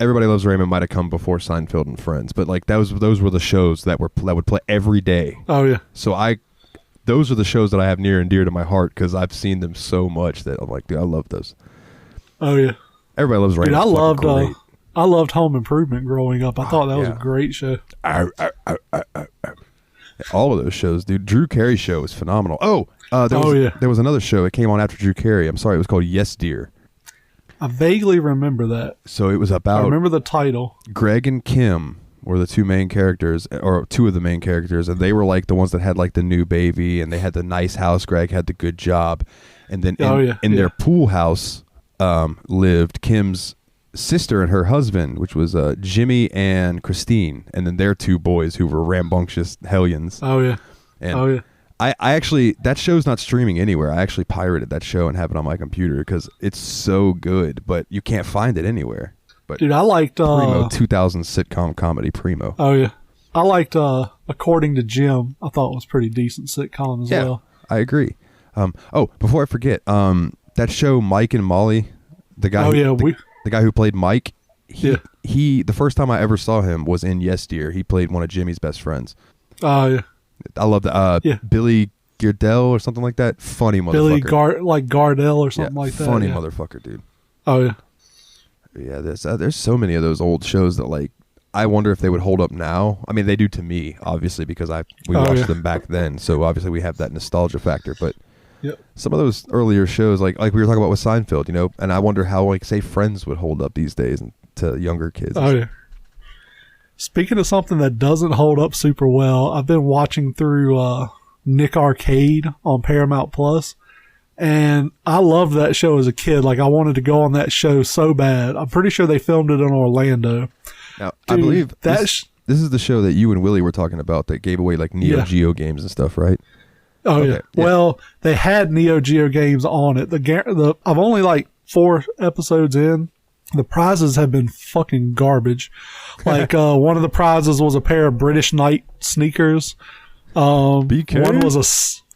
S1: Everybody Loves Raymond might have come before Seinfeld and Friends, but like those were the shows that would play every day.
S2: Oh yeah.
S1: So those are the shows that I have near and dear to my heart because I've seen them so much that I'm like, dude, I love those.
S2: Oh yeah.
S1: Everybody Loves Raymond.
S2: Dude, I loved Home Improvement growing up. I thought that was a great show.
S1: All of those shows, dude. Drew Carey show was phenomenal. There was another show. It came on after Drew Carey. I'm sorry, it was called Yes Dear.
S2: I vaguely remember that.
S1: So it was about...
S2: I remember the title.
S1: Greg and Kim were the two main characters, or two of the main characters, and they were like the ones that had like the new baby, and they had the nice house. Greg had the good job. And then in their pool house lived Kim's sister and her husband, which was Jimmy and Christine, and then their two boys who were rambunctious hellions.
S2: Oh, yeah.
S1: And I actually, that show's not streaming anywhere. I actually pirated that show and have it on my computer because it's so good, but you can't find it anywhere. But
S2: dude, I liked
S1: Primo 2000 sitcom comedy Primo.
S2: Oh yeah, I liked According to Jim. I thought it was pretty decent sitcom as well.
S1: I agree. Before I forget, that show Mike and Molly, the guy. The guy who played Mike. He the first time I ever saw him was in Yes Dear. He played one of Jimmy's best friends.
S2: Oh yeah.
S1: I love that. Billy Gardell or something like that. Funny motherfucker.
S2: Billy Gardell or something like that.
S1: Funny motherfucker, dude.
S2: Oh yeah.
S1: Yeah, there's so many of those old shows that like I wonder if they would hold up now. I mean, they do to me, obviously, because we watched them back then. So obviously we have that nostalgia factor. But some of those earlier shows, like we were talking about with Seinfeld, you know, and I wonder how like say Friends would hold up these days to younger kids.
S2: Oh yeah. Speaking of something that doesn't hold up super well, I've been watching through Nick Arcade on Paramount Plus, and I loved that show as a kid. Like, I wanted to go on that show so bad. I'm pretty sure they filmed it in Orlando.
S1: Now, dude, I believe this is the show that you and Willie were talking about that gave away like Neo Geo games and stuff, right?
S2: Oh, yeah. Well, they had Neo Geo games on it. I've only like 4 episodes in. The prizes have been fucking garbage. Like, one of the prizes was a pair of British Knight sneakers.
S1: BK?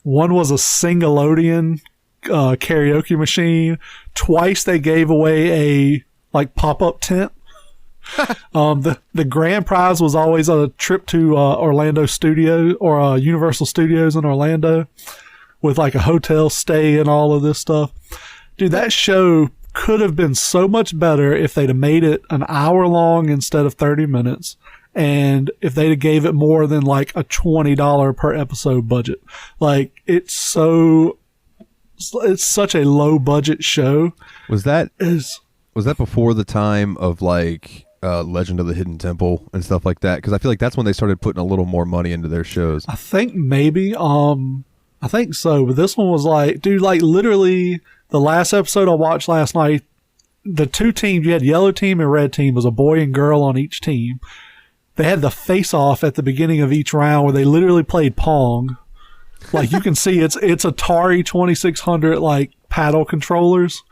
S2: One was a Singalodian karaoke machine. Twice they gave away a like pop-up tent. The grand prize was always a trip to Orlando Studio or Universal Studios in Orlando with like a hotel stay and all of this stuff. Dude, that show could have been so much better if they'd have made it an hour long instead of 30 minutes. And if they'd have gave it more than like a $20 per episode budget. Like, it's such a low budget show.
S1: Was that before the time of like Legend of the Hidden Temple and stuff like that? Because I feel like that's when they started putting a little more money into their shows.
S2: I think maybe. I think so. But this one was like, dude, like literally the last episode I watched last night, the two teams, you had yellow team and red team, was a boy and girl on each team. They had the face off at the beginning of each round where they literally played Pong. Like you can see it's Atari 2600 like paddle controllers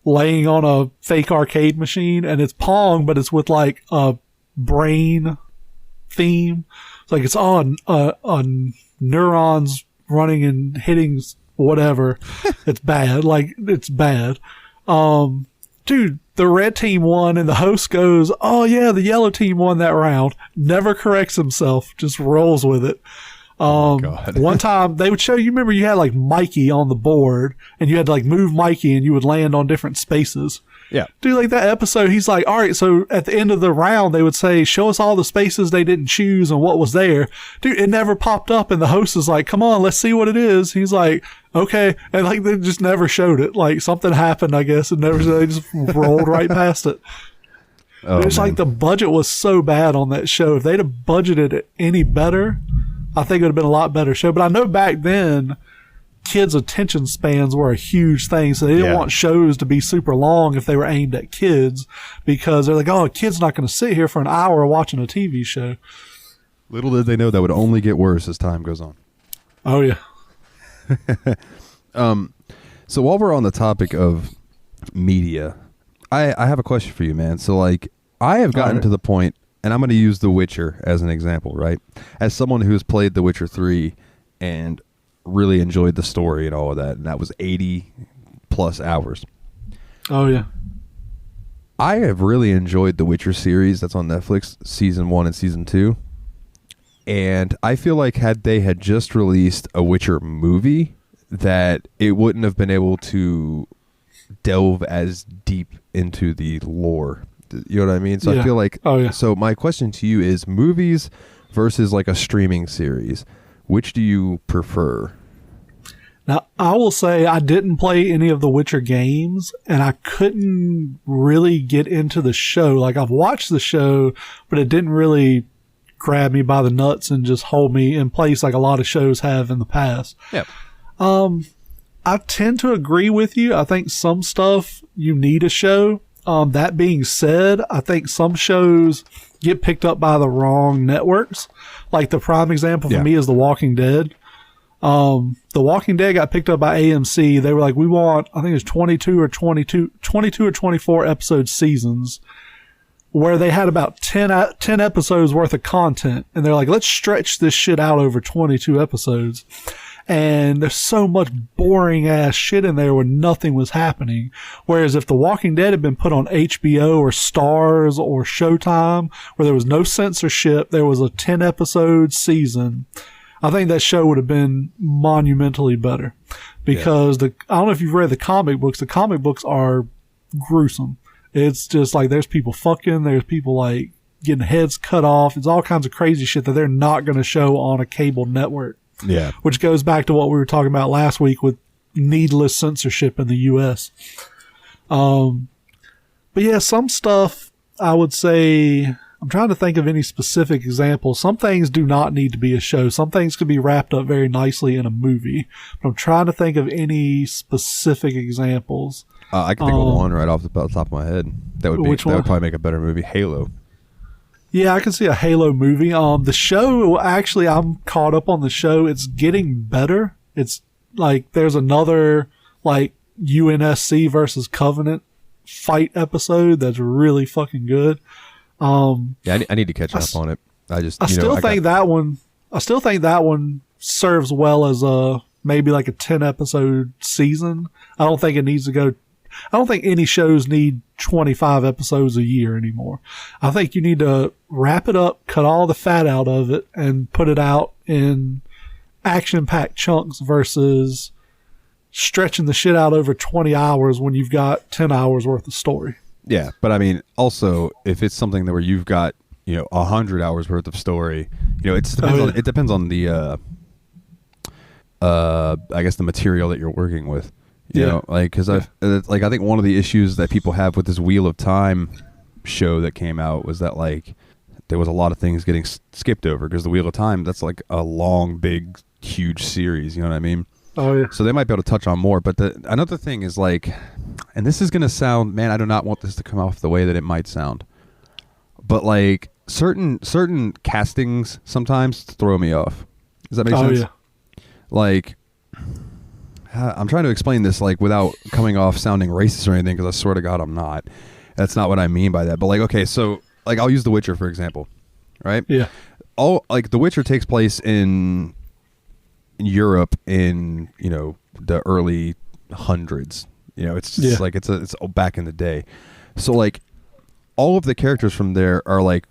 S2: laying on a fake arcade machine, and it's Pong, but it's with like a brain theme. It's like it's on neurons running and hitting whatever. It's bad. Like it's bad. Dude, the red team won, and the host goes, "Oh yeah, the yellow team won that round." Never corrects himself, just rolls with it.
S1: God.
S2: One time they would show you, remember you had like Mikey on the board, and you had to like move Mikey, and you would land on different spaces.
S1: Yeah.
S2: Dude, like that episode, he's like, all right, so at the end of the round, they would say, show us all the spaces they didn't choose and what was there. Dude, it never popped up, and the host is like, come on, let's see what it is. He's like, okay. And like, they just never showed it. Like something happened, I guess, and they just rolled right past it.
S1: Oh,
S2: it's
S1: man.
S2: like the budget was so bad on that show. If they'd have budgeted it any better, I think it would have been a lot better show. But I know back then, kids' attention spans were a huge thing, so they didn't want shows to be super long if they were aimed at kids, because they're like, oh, a kid's not going to sit here for an hour watching a TV show.
S1: Little did they know that would only get worse as time goes on.
S2: Oh, yeah.
S1: So while we're on the topic of media, I have a question for you, man. So, like, I have gotten to the point, and I'm going to use The Witcher as an example, right? As someone who's played The Witcher 3 and really enjoyed the story and all of that, and that was 80 plus hours.
S2: Oh, yeah.
S1: I have really enjoyed the Witcher series that's on Netflix, season 1 and season 2. And I feel like had they had just released a Witcher movie, that it wouldn't have been able to delve as deep into the lore. You know what I mean? So I feel like, so my question to you is, movies versus like a streaming series, which do you prefer?
S2: Now, I will say I didn't play any of the Witcher games, and I couldn't really get into the show. Like, I've watched the show, but it didn't really grab me by the nuts and just hold me in place like a lot of shows have in the past.
S1: Yeah.
S2: I tend to agree with you. I think some stuff you need a show. That being said, I think some shows get picked up by the wrong networks. Like the prime example for me is The Walking Dead. The Walking Dead got picked up by AMC. They were like, we want, I think it was 22 or 24 episode seasons, where they had about 10 episodes worth of content. And they're like, let's stretch this shit out over 22 episodes. And there's so much boring ass shit in there where nothing was happening. Whereas if The Walking Dead had been put on HBO or Stars or Showtime, where there was no censorship, there was a 10 episode season, I think that show would have been monumentally better. Because I don't know if you've read the comic books are gruesome. It's just like there's people fucking, there's people like getting heads cut off. It's all kinds of crazy shit that they're not going to show on a cable network.
S1: Yeah.
S2: Which goes back to what we were talking about last week with needless censorship in the U.S. But yeah, some stuff I would say, I'm trying to think of any specific examples. Some things do not need to be a show. Some things could be wrapped up very nicely in a movie. But I'm trying to think of any specific examples.
S1: I can think of one right off the top of my head. That would probably make a better movie. Halo.
S2: Yeah, I can see a Halo movie. The show, actually, I'm caught up on the show. It's getting better. It's like there's another like UNSC versus Covenant fight episode that's really fucking good.
S1: Yeah, I need to catch up on it. I still think
S2: that one serves well as maybe like a 10 episode season. I don't think any shows need 25 episodes a year anymore. I think you need to wrap it up, cut all the fat out of it, and put it out in action-packed chunks versus stretching the shit out over 20 hours when you've got 10 hours worth of story.
S1: Yeah, but I mean, also, if it's something where you've got, 100 hours worth of story, it depends on the, I guess the material that you're working with. You know, like, because I think one of the issues that people have with this Wheel of Time show that came out was that like there was a lot of things getting skipped over because the Wheel of Time, that's like a long, big, huge series. You know what I mean?
S2: Oh yeah.
S1: So they might be able to touch on more. But another thing is like, and this is gonna sound, man, I do not want this to come off the way that it might sound, but like certain castings sometimes throw me off. Does that make sense?
S2: Yeah.
S1: Like, I'm trying to explain this like without coming off sounding racist or anything, because I swear to God I'm not. That's not what I mean by that. But like, okay, so like I'll use The Witcher for example, right?
S2: Yeah.
S1: All like The Witcher takes place in Europe in, you know, the early hundreds. You know, it's just like it's back in the day. So like all of the characters from there are like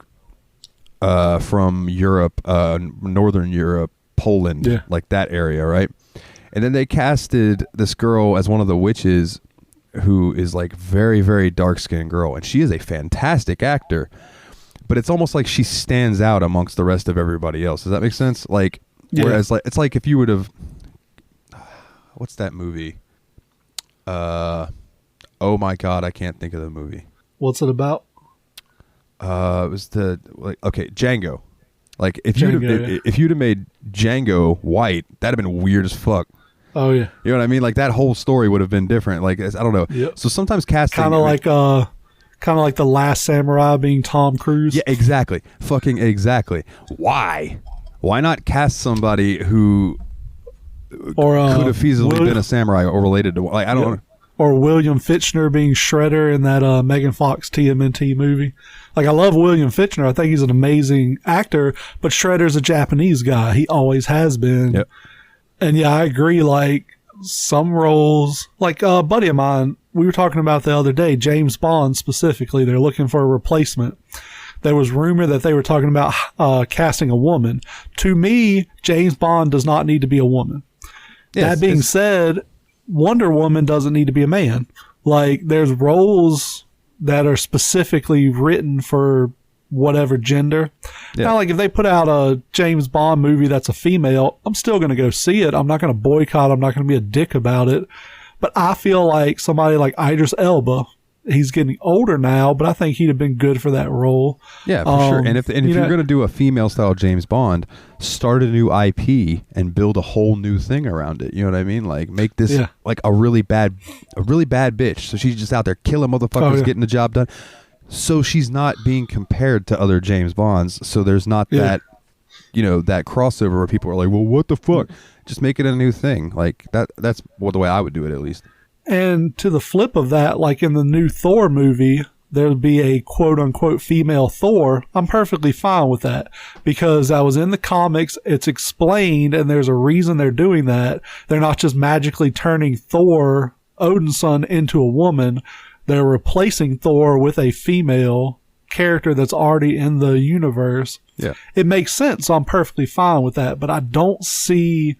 S1: from Europe, Northern Europe, Poland, like that area, right? And then they casted this girl as one of the witches who is like very, very dark-skinned girl, and she is a fantastic actor, but it's almost like she stands out amongst the rest of everybody else. Does that make sense? Like, whereas like it's like if you would have, what's that movie? Oh my God, I can't think of the movie.
S2: What's it about?
S1: It was Django. Like if you'd have made Django white, that'd have been weird as fuck.
S2: Oh yeah.
S1: You know what I mean? Like that whole story would have been different. Like I don't know.
S2: Yep.
S1: So sometimes casting
S2: kind of like The Last Samurai being Tom Cruise.
S1: Yeah, exactly. Fucking exactly. Why not cast somebody who
S2: or
S1: could have feasibly been a samurai or related to, like, I don't know.
S2: Or William Fichtner being Shredder in that Megan Fox TMNT movie. Like, I love William Fichtner. I think he's an amazing actor, but Shredder's a Japanese guy. He always has been.
S1: Yep.
S2: And yeah, I agree. Like, some roles, like a buddy of mine, we were talking about the other day, James Bond specifically, they're looking for a replacement. There was rumor that they were talking about casting a woman. To me, James Bond does not need to be a woman.
S1: Yes,
S2: that being said, Wonder Woman doesn't need to be a man. Like, there's roles that are specifically written for whatever gender.
S1: Yeah.
S2: Now, like, if they put out a James Bond movie that's a female, I'm still going to go see it. I'm not going to boycott. I'm not going to be a dick about it. But I feel like somebody like Idris Elba, he's getting older now, but I think he'd have been good for that role.
S1: Yeah, for sure. And if you're going to do a female style James Bond, start a new IP and build a whole new thing around it. You know what I mean? Like, make this like a really bad bitch. So she's just out there killing motherfuckers, getting the job done. So she's not being compared to other James Bonds. So there's not that, you know, that crossover where people are like, well, what the fuck? Just make it a new thing. Like that's the way I would do it, at least.
S2: And to the flip of that, like in the new Thor movie, there'll be a quote unquote female Thor. I'm perfectly fine with that because I was in the comics. It's explained and there's a reason they're doing that. They're not just magically turning Thor, Odin's son, into a woman. They're replacing Thor with a female character that's already in the universe.
S1: Yeah.
S2: It makes sense. So I'm perfectly fine with that, but I don't see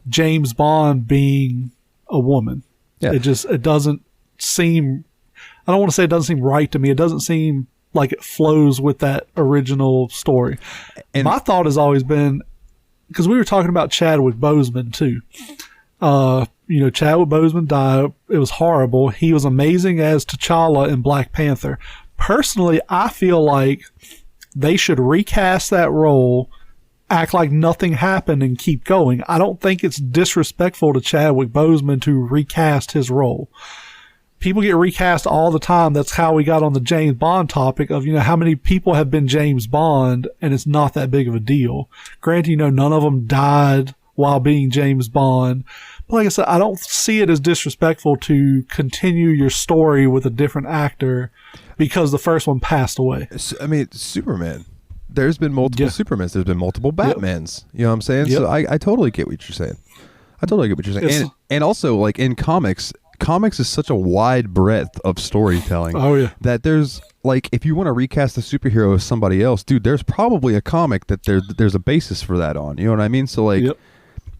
S2: James Bond being a woman. Yeah. It doesn't seem, I don't want to say it doesn't seem right to me. It doesn't seem like it flows with that original story. And my thought has always been, because we were talking about Chadwick Boseman too. You know, Chadwick Boseman died. It was horrible. He was amazing as T'Challa in Black Panther. Personally, I feel like they should recast that role, act like nothing happened, and keep going. I don't think it's disrespectful to Chadwick Boseman to recast his role. People get recast all the time. That's how we got on the James Bond topic of, you know, how many people have been James Bond, and it's not that big of a deal. Granted, you know, none of them died while being James Bond. But like I said, I don't see it as disrespectful to continue your story with a different actor because the first one passed away.
S1: I mean, Superman. There's been multiple Supermans. There's been multiple Batmans. You know what I'm saying? So I totally get what you're saying. And also, like, in comics is such a wide breadth of storytelling.
S2: Oh, yeah.
S1: That there's, like, if you want to recast a superhero as somebody else, dude, there's probably a comic that there's a basis for that on. You know what I mean? So, like,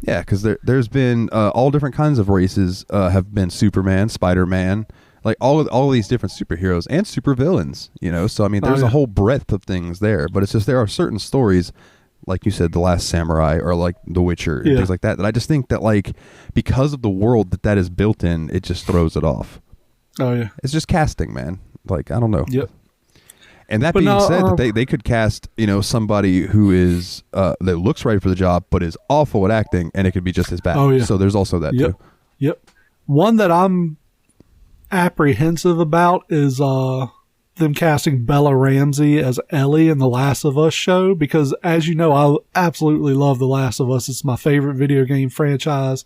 S1: yeah, because there's been all different kinds of races have been Superman, Spider-Man, like all of these different superheroes and supervillains, you know. So I mean, there's a whole breadth of things there, but it's just there are certain stories, like you said, The Last Samurai or like The Witcher and things like that I just think that, like, because of the world that is built in, it just throws it off.
S2: Oh yeah,
S1: it's just casting, man. Like, I don't know.
S2: Yep.
S1: And that being said, that they could cast, somebody who is that looks right for the job but is awful at acting, and it could be just as bad. Oh, yeah. So there's also that too.
S2: Yep. One that I'm apprehensive about is them casting Bella Ramsey as Ellie in the Last of Us show, because as you know, I absolutely love The Last of Us. It's my favorite video game franchise.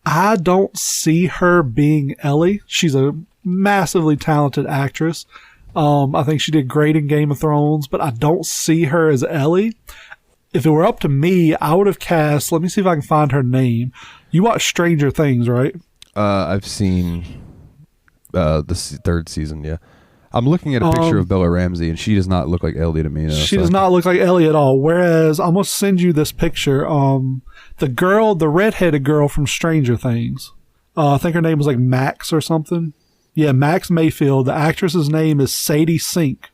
S2: I don't see her being Ellie. She's a massively talented actress. I think she did great in Game of Thrones, but I don't see her as Ellie. If it were up to me, I would have cast, let me see if I can find her name. You watch Stranger Things, right?
S1: I've seen the third season, yeah. I'm looking at a picture of Bella Ramsey, and she does not look like Ellie to me.
S2: She does not look like Ellie at all. Whereas, I'm going to send you this picture. The redheaded girl from Stranger Things. I think her name was like Max or something. Yeah, Max Mayfield. The actress's name is Sadie Sink.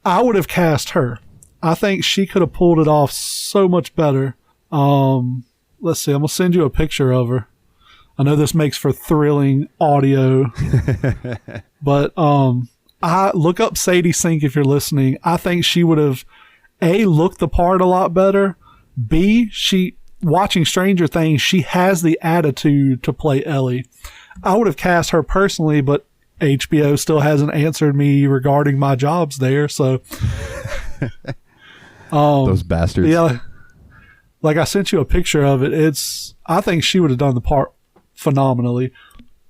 S2: I would have cast her. I think she could have pulled it off so much better. Let's see. I'm going to send you a picture of her. I know this makes for thrilling audio. But I look up Sadie Sink if you're listening. I think she would have A, looked the part a lot better. B, watching Stranger Things, she has the attitude to play Ellie. I would have cast her personally, but HBO still hasn't answered me regarding my jobs there. So
S1: those bastards.
S2: Yeah. Like I sent you a picture of it. I think she would have done the part phenomenally,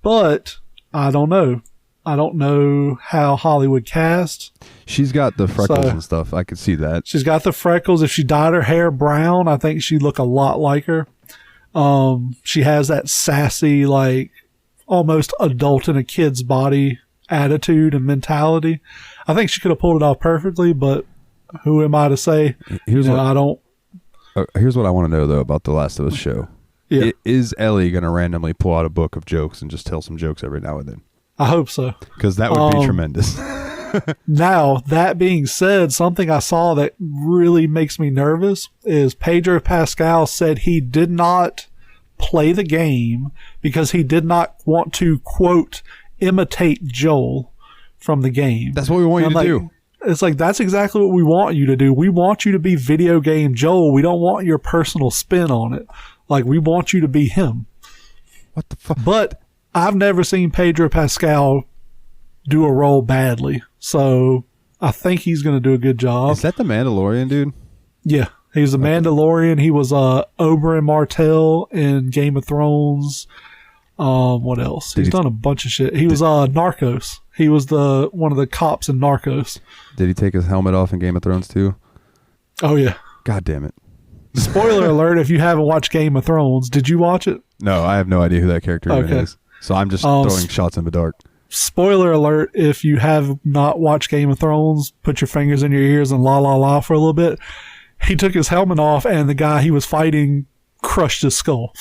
S2: but I don't know. I don't know how Hollywood cast.
S1: She's got the freckles and stuff. I could see that.
S2: She's got the freckles. If she dyed her hair brown, I think she'd look a lot like her. She has that sassy, like almost adult in a kid's body attitude and mentality. I think she could have pulled it off perfectly, but who am I to say? Here's what I
S1: want to know though about the Last of Us show. Yeah. Is Ellie going to randomly pull out a book of jokes and just tell some jokes every now and then?
S2: I hope so.
S1: Because that would be tremendous.
S2: Now, that being said, something I saw that really makes me nervous is Pedro Pascal said he did not play the game because he did not want to, quote, imitate Joel from the game.
S1: That's what we want you to do.
S2: It's like, that's exactly what we want you to do. We want you to be video game Joel. We don't want your personal spin on it. Like, we want you to be him.
S1: What the fuck?
S2: But I've never seen Pedro Pascal do a role badly. So I think he's going to do a good job.
S1: Is that the Mandalorian dude?
S2: Yeah. He's the Mandalorian. He was Oberyn Martell in Game of Thrones. What else? He's done a bunch of shit. He was Narcos. He was one of the cops in Narcos.
S1: Did he take his helmet off in Game of Thrones too?
S2: Oh, yeah.
S1: God damn it.
S2: Spoiler alert if you haven't watched Game of Thrones. Did you watch it?
S1: No, I have no idea who that character even is. So I'm just throwing shots in the dark.
S2: Spoiler alert if you have not watched Game of Thrones, put your fingers in your ears and la la la for a little bit. He took his helmet off and the guy he was fighting crushed his skull.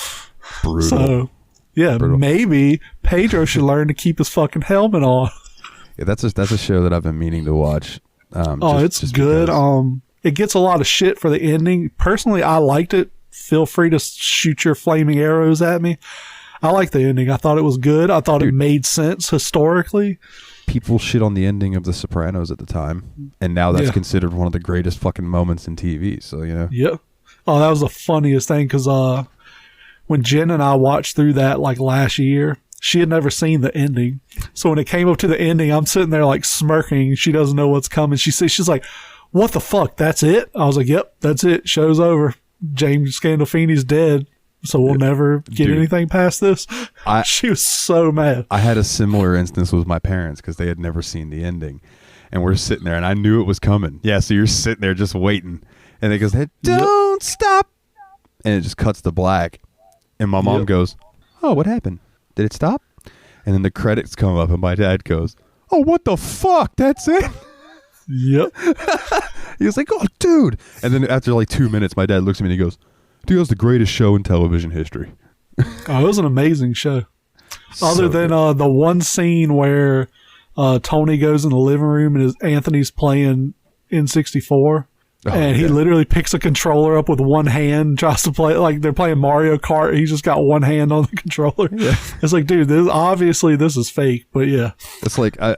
S1: Brutal.
S2: So, yeah, maybe Pedro should learn to keep his fucking helmet on.
S1: Yeah, that's a show that I've been meaning to watch.
S2: It's good. It gets a lot of shit for the ending. Personally, I liked it. Feel free to shoot your flaming arrows at me. I like the ending. I thought it was good. I thought it made sense historically.
S1: People shit on the ending of The Sopranos at the time, and now that's considered one of the greatest fucking moments in TV. So,
S2: Yeah. Oh, that was the funniest thing because when Jen and I watched through that like last year, she had never seen the ending. So when it came up to the ending, I'm sitting there like smirking. She doesn't know what's coming. She's like, "What the fuck? That's it?" I was like, "Yep, that's it. Show's over. James Gandolfini's dead. So we'll never get anything past this." She was so mad.
S1: I had a similar instance with my parents because they had never seen the ending. And we're sitting there and I knew it was coming. Yeah, so you're sitting there just waiting. And it goes, "Hey, don't stop." And it just cuts to black. And my mom goes, "Oh, what happened? Did it stop?" And then the credits come up and my dad goes, "Oh, what the fuck? That's it?"
S2: Yep.
S1: He was like, "Oh, dude." And then after like 2 minutes, my dad looks at me and he goes, "Dude, that's the greatest show in television history."
S2: Oh, it was an amazing show. Other than the one scene where Tony goes in the living room and Anthony's playing N64. And he literally picks a controller up with one hand and tries to play like they're playing Mario Kart. He's just got one hand on the controller. Yeah. It's like, dude, this is fake, but yeah.
S1: It's like I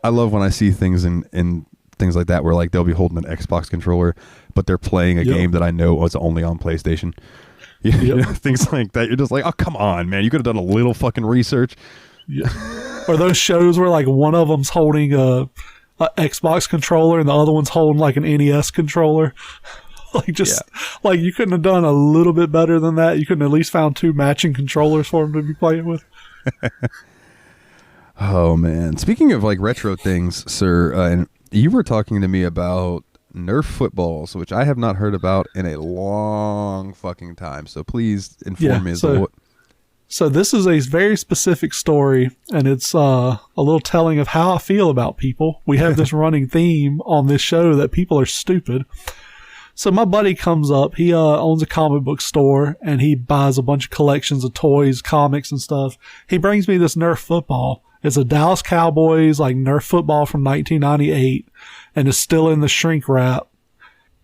S1: love when I see things in things like that, where like they'll be holding an Xbox controller, but they're playing a game that I know was only on PlayStation. You know, things like that. You're just like, oh, come on, man. You could have done a little fucking research.
S2: Yeah. Or those shows where like one of them's holding a Xbox controller and the other one's holding like an NES controller. Like like you couldn't have done a little bit better than that. You couldn't at least found 2 matching controllers for them to be playing with.
S1: Oh man. Speaking of like retro things, sir, and you were talking to me about Nerf footballs, which I have not heard about in a long fucking time. So please inform me as to what.
S2: So this is a very specific story, and it's a little telling of how I feel about people. We have this running theme on this show that people are stupid. So my buddy comes up. He owns a comic book store, and he buys a bunch of collections of toys, comics, and stuff. He brings me this Nerf football. It's a Dallas Cowboys like Nerf football from 1998, and it's still in the shrink wrap.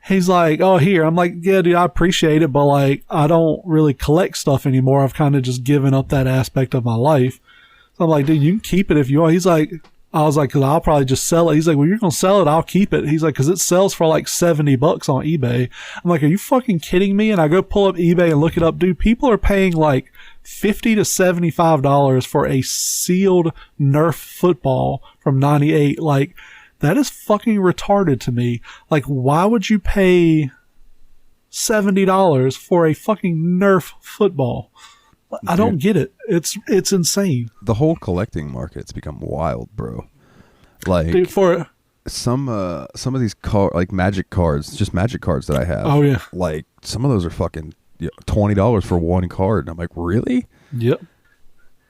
S2: He's like, oh, here. I'm like, yeah, dude, I appreciate it, but like, I don't really collect stuff anymore. I've kind of just given up that aspect of my life. So I'm like, dude, you can keep it if you want. He's like, I was like, cause I'll probably just sell it. He's like, well, you're going to sell it. I'll keep it. He's like, cause it sells for like $70 on eBay. I'm like, are you fucking kidding me? And I go pull up eBay and look it up. Dude, people are paying like $50 to $75 for a sealed Nerf football from 98. Like, that is fucking retarded to me. Like, why would you pay $70 for a fucking Nerf football? I don't get it. It's insane.
S1: The whole collecting market's become wild, bro. Like,
S2: dude, for
S1: some of these like magic cards, just magic cards that I have.
S2: Oh yeah.
S1: Like some of those are fucking $20 for one card. And I'm like, really?
S2: Yep.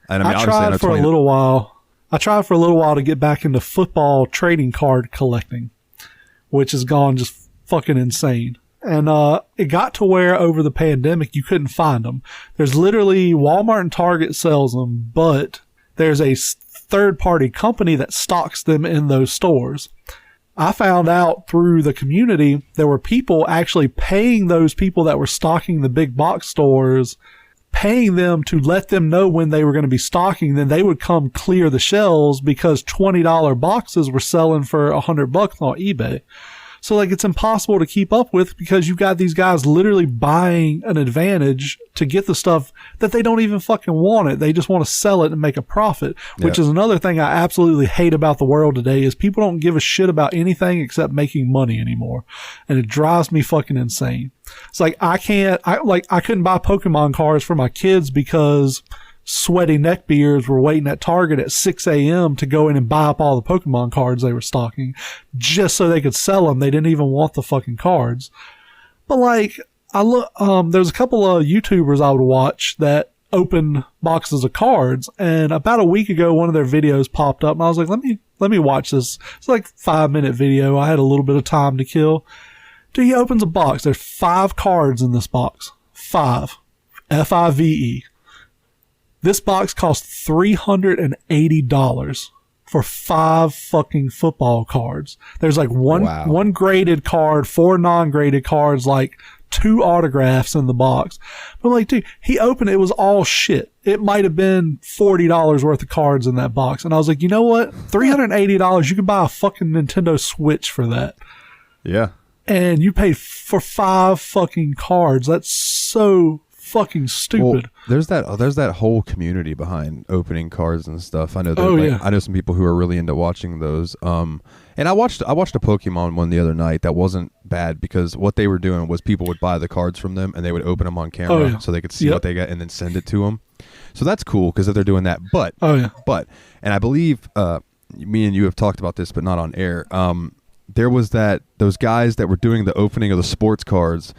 S1: And I mean,
S2: I tried for a little while. To get back into football trading card collecting, which has gone just fucking insane. And it got to where over the pandemic you couldn't find them. There's literally Walmart and Target sells them, but there's a third-party company that stocks them in those stores. I found out through the community there were people actually paying those people that were stocking the big box stores, paying them to let them know when they were going to be stocking. Then they would come clear the shelves because $20 boxes were selling for $100 on eBay. So like it's impossible to keep up with because you've got these guys literally buying an advantage to get the stuff that they don't even fucking want it. They just want to sell it and make a profit, which is another thing I absolutely hate about the world today is people don't give a shit about anything except making money anymore. And it drives me fucking insane. It's like I couldn't buy Pokemon cards for my kids because sweaty neckbeards were waiting at Target at 6 a.m. to go in and buy up all the Pokemon cards they were stocking just so they could sell them. They didn't even want the fucking cards. But like, there's a couple of YouTubers I would watch that open boxes of cards. And about a week ago, one of their videos popped up and I was like, let me watch this. It's like a 5-minute video. I had a little bit of time to kill. Dude, he opens a box. There's 5 cards in this box. 5. F-I-V-E. This box cost $380 for 5 fucking football cards. There's like one graded card, 4 non-graded cards, like 2 autographs in the box. But I'm like, dude, he opened it. It was all shit. It might have been $40 worth of cards in that box. And I was like, you know what? $380, you can buy a fucking Nintendo Switch for that.
S1: Yeah. And
S2: you paid for 5 fucking cards. That's so fucking stupid.
S1: Well, there's that whole community behind opening cards and stuff. I know I know some people who are really into watching those. And I watched a Pokemon one the other night that wasn't bad because what they were doing was people would buy the cards from them and they would open them on camera so they could see what they got and then send it to them. So that's cool because if they're doing that. But and I believe me and you have talked about this, but not on air. There was those guys that were doing the opening of the sports cards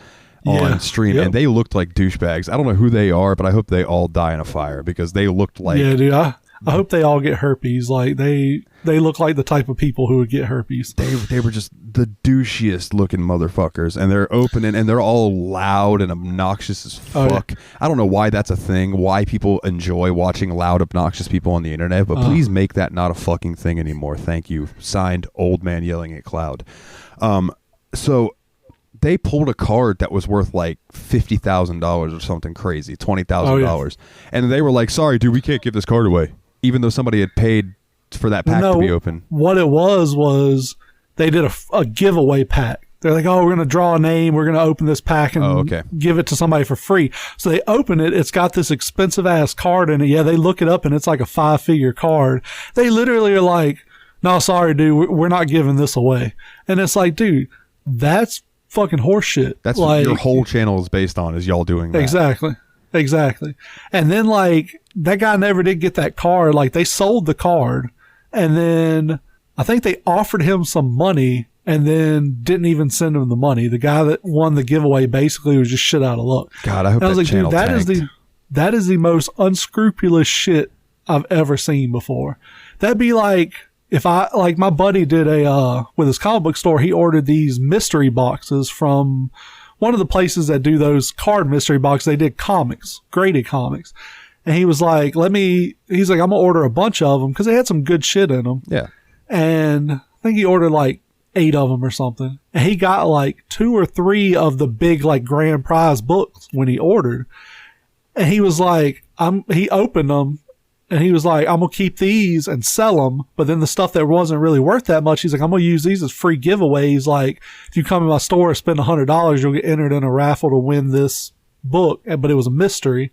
S1: on stream, and they looked like douchebags. I don't know who they are, but I hope they all die in a fire because they looked like...
S2: Yeah, dude, I hope they all get herpes. Like, they look like the type of people who would get herpes.
S1: They were just the douchiest looking motherfuckers, and they're opening, and they're all loud and obnoxious as fuck. I don't know why that's a thing, why people enjoy watching loud, obnoxious people on the internet, but please make that not a fucking thing anymore. Thank you. Signed, Old Man Yelling at Cloud. So... they pulled a card that was worth like $50,000 or something crazy, $20,000. And they were like, sorry, dude, we can't give this card away. Even though somebody had paid for that pack to be open.
S2: What it was they did a giveaway pack. They're like, oh, we're going to draw a name. We're going to open this pack and give it to somebody for free. So they open it. It's got this expensive ass card in it. Yeah, they look it up and it's like a 5-figure card. They literally are like, no, sorry, dude, we're not giving this away. And it's like, dude, that's fucking horseshit.
S1: That's
S2: like,
S1: what your whole channel is based on, is y'all doing that.
S2: Exactly. And then like that guy never did get that card. Like they sold the card and then I think they offered him some money and then didn't even send him the money. The guy that won the giveaway basically was just shit out of luck.
S1: God, I hope that channel tanked.
S2: That is the most unscrupulous shit I've ever seen before. That'd be like if my buddy did with his comic book store, he ordered these mystery boxes from one of the places that do those card mystery boxes. They did comics, graded comics. And he was like, I'm going to order a bunch of them because they had some good shit in them.
S1: Yeah.
S2: And I think he ordered like 8 of them or something. And he got like 2 or 3 of the big like grand prize books when he ordered. And he was like, he opened them and he was like, I'm going to keep these and sell them. But then the stuff that wasn't really worth that much, he's like, I'm going to use these as free giveaways. Like if you come in my store and spend $100, you'll get entered in a raffle to win this book. But it was a mystery.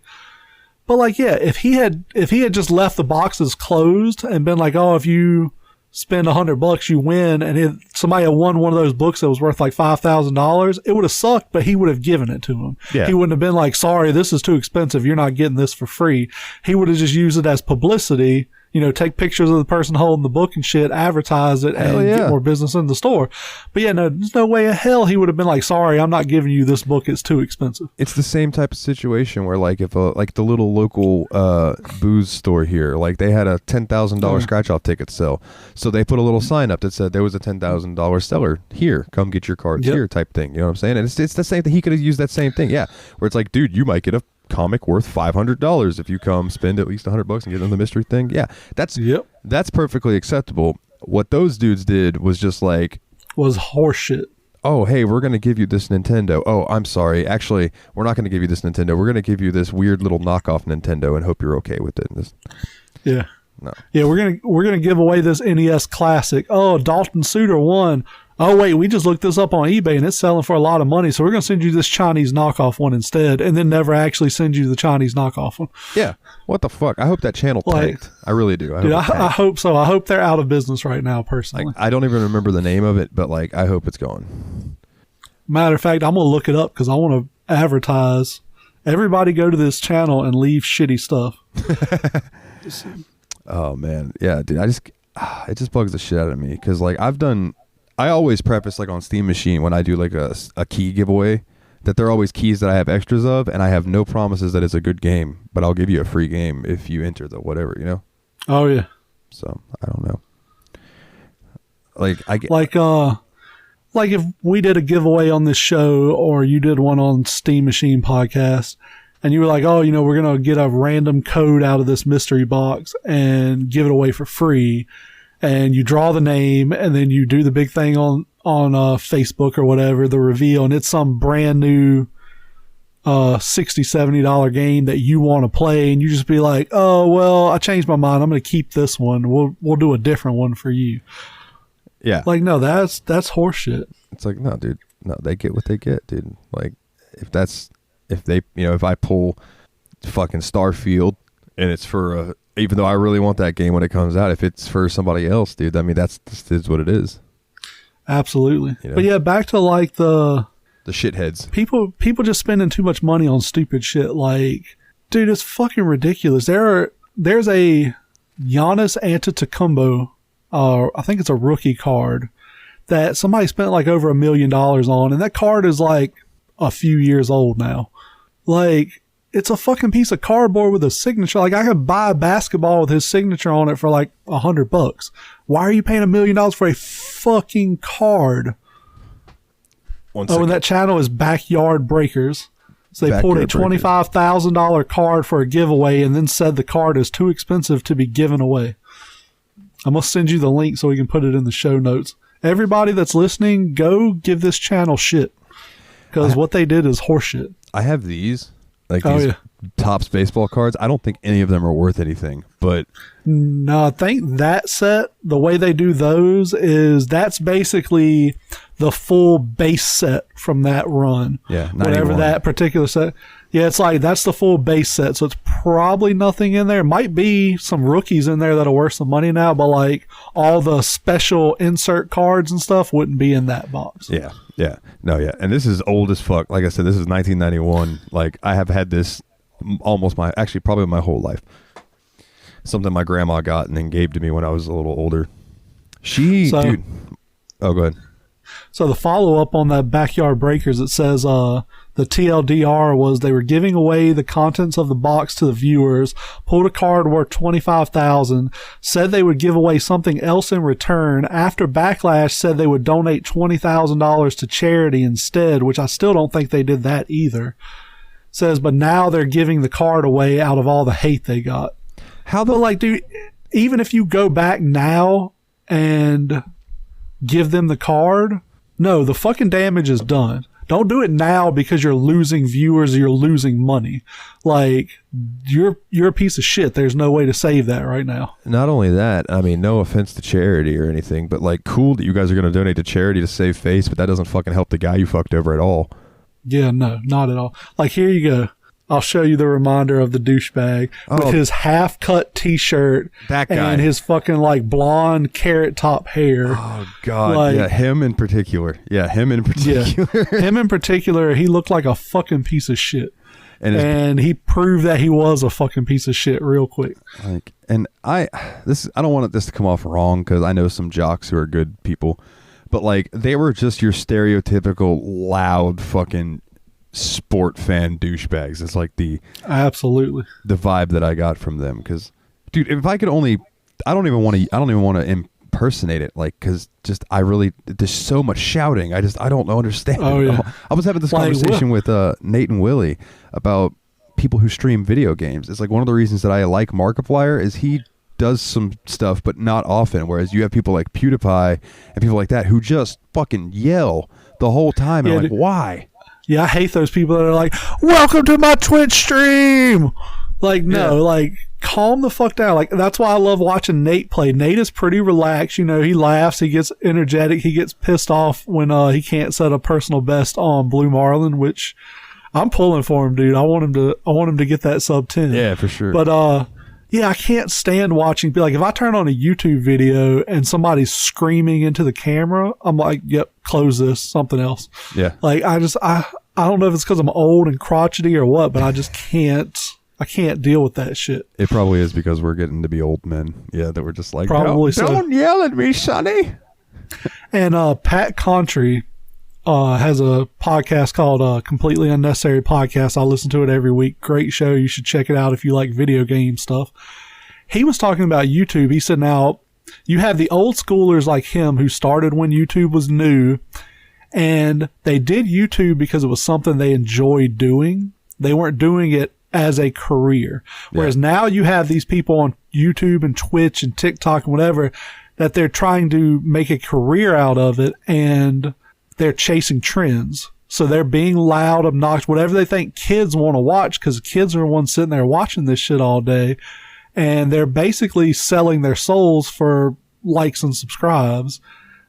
S2: But like, yeah, if he had just left the boxes closed and been like, oh, if you spend $100, you win, and somebody had won one of those books that was worth like $5,000, it would have sucked, but he would have given it to him. Yeah. He wouldn't have been like, sorry, this is too expensive. You're not getting this for free. He would have just used it as publicity, take pictures of the person holding the book and shit, advertise it, and get more business in the store. But yeah, no, there's no way in hell he would have been like, sorry, I'm not giving you this book. It's too expensive.
S1: It's the same type of situation where like if like the little local booze store here, like they had a $10,000 scratch off ticket sell. So they put a little sign up that said there was a $10,000 seller here. Come get your cards here type thing. You know what I'm saying? And it's the same thing. He could have used that same thing. Yeah. Where it's like, dude, you might get a comic worth $500 if you come spend at least $100 and get them the mystery thing. Yeah, that's perfectly acceptable. What those dudes did was just like
S2: horseshit.
S1: Oh, hey, we're going to give you this Nintendo. Oh, I'm sorry. Actually, we're not going to give you this Nintendo. We're going to give you this weird little knockoff Nintendo and hope you're okay with it.
S2: Yeah.
S1: No.
S2: Yeah, we're gonna give away this NES Classic. Oh, Dalton Suter won. Oh wait, we just looked this up on eBay and it's selling for a lot of money, so we're gonna send you this Chinese knockoff one instead, and then never actually send you the Chinese knockoff one.
S1: Yeah, what the fuck? I hope that channel tanked. I really do.
S2: I hope so. I hope they're out of business right now. Personally,
S1: like, I don't even remember the name of it, but like I hope it's gone.
S2: Matter of fact, I'm gonna look it up because I want to advertise. Everybody go to this channel and leave shitty stuff.
S1: Oh man, yeah, dude. It just bugs the shit out of me because like I always preface like on Steam Machine when I do like a key giveaway that there are always keys that I have extras of, and I have no promises that it's a good game, but I'll give you a free game if you enter the whatever,
S2: Oh yeah.
S1: So I don't know. Like I get
S2: like if we did a giveaway on this show or you did one on Steam Machine podcast. And you were like, oh, we're going to get a random code out of this mystery box and give it away for free. And you draw the name and then you do the big thing on Facebook or whatever, the reveal. And it's some brand new $60, $70 game that you want to play. And you just be like, oh, well, I changed my mind. I'm going to keep this one. We'll do a different one for you.
S1: Yeah.
S2: Like, no, that's horseshit.
S1: It's like, no, dude, no, they get what they get, dude. Like if I pull fucking Starfield and it's for even though I really want that game when it comes out, if it's for somebody else, dude, I mean, that's what it is.
S2: Absolutely. But yeah, back to like the
S1: shitheads.
S2: People just spending too much money on stupid shit. Like, dude, it's fucking ridiculous. There's a Giannis Antetokounmpo, I think it's a rookie card that somebody spent like over $1 million on, and that card is like a few years old now. Like, it's a fucking piece of cardboard with a signature. Like, I could buy a basketball with his signature on it for like $100. Why are you paying $1 million for a fucking card? And that channel is Backyard Breakers. So they pulled a $25,000 card for a giveaway and then said the card is too expensive to be given away. I'm going to send you the link so we can put it in the show notes. Everybody that's listening, go give this channel shit. Because what they did is horseshit.
S1: I have these. Like Topps baseball cards. I don't think any of them are worth anything, but
S2: no, I think that set, the way they do those is that's basically the full base set from that run.
S1: Yeah, 91.
S2: Whatever that particular set. Yeah, it's like that's the full base set, so it's probably nothing in there. Might be some rookies in there that'll worth some money now, but like all the special insert cards and stuff wouldn't be in that box.
S1: Yeah. And this is old as fuck. Like I said, this is 1991. Like I have had this probably my whole life. Something my grandma got and then gave to me when I was a little older. Dude. Oh, go ahead.
S2: So the follow-up on that Backyard Breakers, it says the TLDR was they were giving away the contents of the box to the viewers, pulled a card worth $25,000, said they would give away something else in return. After Backlash, said they would donate $20,000 to charity instead, which I still don't think they did that either. Says, but now they're giving the card away out of all the hate they got. Dude, even if you go back now and give them the card, no, the fucking damage is done. Don't do it now because you're losing viewers or you're losing money. Like, you're a piece of shit. There's no way to save that right now.
S1: Not only that, I mean, no offense to charity or anything, but like, cool that you guys are going to donate to charity to save face, but that doesn't fucking help the guy you fucked over at all.
S2: Yeah, no, not at all. Like, here you go. I'll show you the reminder of the douchebag with his half-cut T-shirt
S1: that guy.
S2: And his fucking, like, blonde carrot top hair.
S1: Oh, God. Yeah, him in particular. Him in particular, he looked like a fucking piece of shit. And he proved that he was a fucking piece of shit real quick. Like, and I don't want this to come off wrong because I know some jocks who are good people, but, like, they were just your stereotypical loud fucking sport fan douchebags. It's like
S2: absolutely
S1: the vibe that I got from them. Because, dude, if I could only, I don't even want to impersonate it. Like, because just there's so much shouting. I don't understand.
S2: Oh yeah.
S1: I was having this conversation with Nate and Willie about people who stream video games. It's like one of the reasons that I like Markiplier is he does some stuff, but not often. Whereas you have people like PewDiePie and people like that who just fucking yell the whole time. And I'm like, why?
S2: Yeah, I hate those people that are like, welcome to my Twitch stream. Like, no, like, calm the fuck down. Like, that's why I love watching Nate play. Nate is pretty relaxed. You know, he laughs, he gets energetic, he gets pissed off when he can't set a personal best on Blue Marlin, which I'm pulling for him, dude. I want him to get that sub 10.
S1: Yeah, for sure.
S2: But yeah, I can't stand watching. Like, if I turn on a YouTube video and somebody's screaming into the camera, I'm like, yep, close this, something else.
S1: Yeah.
S2: Like, I don't know if it's because I'm old and crotchety or what, but I just can't deal with that shit.
S1: It probably is because we're getting to be old men. Yeah, that we're just like,
S2: probably
S1: don't yell at me, Sonny.
S2: And Pat Contry has a podcast called Completely Unnecessary Podcast. I listen to it every week. Great show. You should check it out if you like video game stuff. He was talking about YouTube. He said, now, you have the old schoolers like him who started when YouTube was new, and they did YouTube because it was something they enjoyed doing. They weren't doing it as a career. Whereas now you have these people on YouTube and Twitch and TikTok and whatever that they're trying to make a career out of it, and they're chasing trends. So they're being loud, obnoxious, whatever they think kids want to watch, because kids are the ones sitting there watching this shit all day. And they're basically selling their souls for likes and subscribes.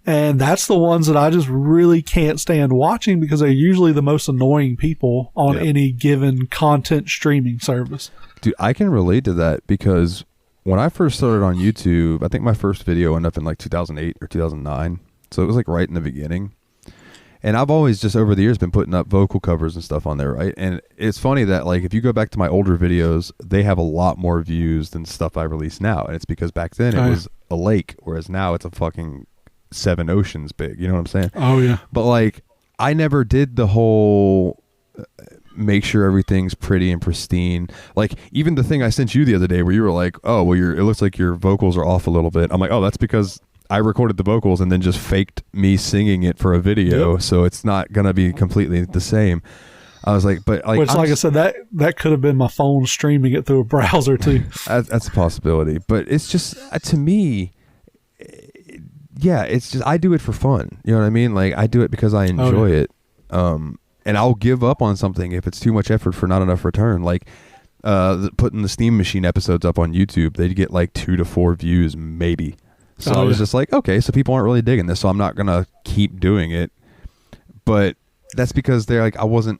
S2: And that's the ones that I just really can't stand watching because they're usually the most annoying people on any given content streaming service.
S1: Dude, I can relate to that because when I first started on YouTube, I think my first video ended up in like 2008 or 2009. So it was like right in the beginning. And I've always just over the years been putting up vocal covers and stuff on there, right? And it's funny that like if you go back to my older videos, they have a lot more views than stuff I release now. And it's because back then it was a lake, whereas now it's a fucking 7 oceans big. You know what I'm saying?
S2: Oh, yeah.
S1: But like I never did the whole make sure everything's pretty and pristine. Like even the thing I sent you the other day where you were like, oh, well, it looks like your vocals are off a little bit. I'm like, oh, that's because I recorded the vocals and then just faked me singing it for a video, so it's not gonna be completely the same. I was like, but like,
S2: which, like I said, that could have been my phone streaming it through a browser too.
S1: That's a possibility, but it's just to me, yeah, it's just I do it for fun. You know what I mean? Like I do it because I enjoy it, and I'll give up on something if it's too much effort for not enough return. Like putting the Steam Machine episodes up on YouTube, they'd get like 2 to 4 views maybe. So I was just like, okay, so people aren't really digging this, so I'm not gonna keep doing it. But that's because they're like, I wasn't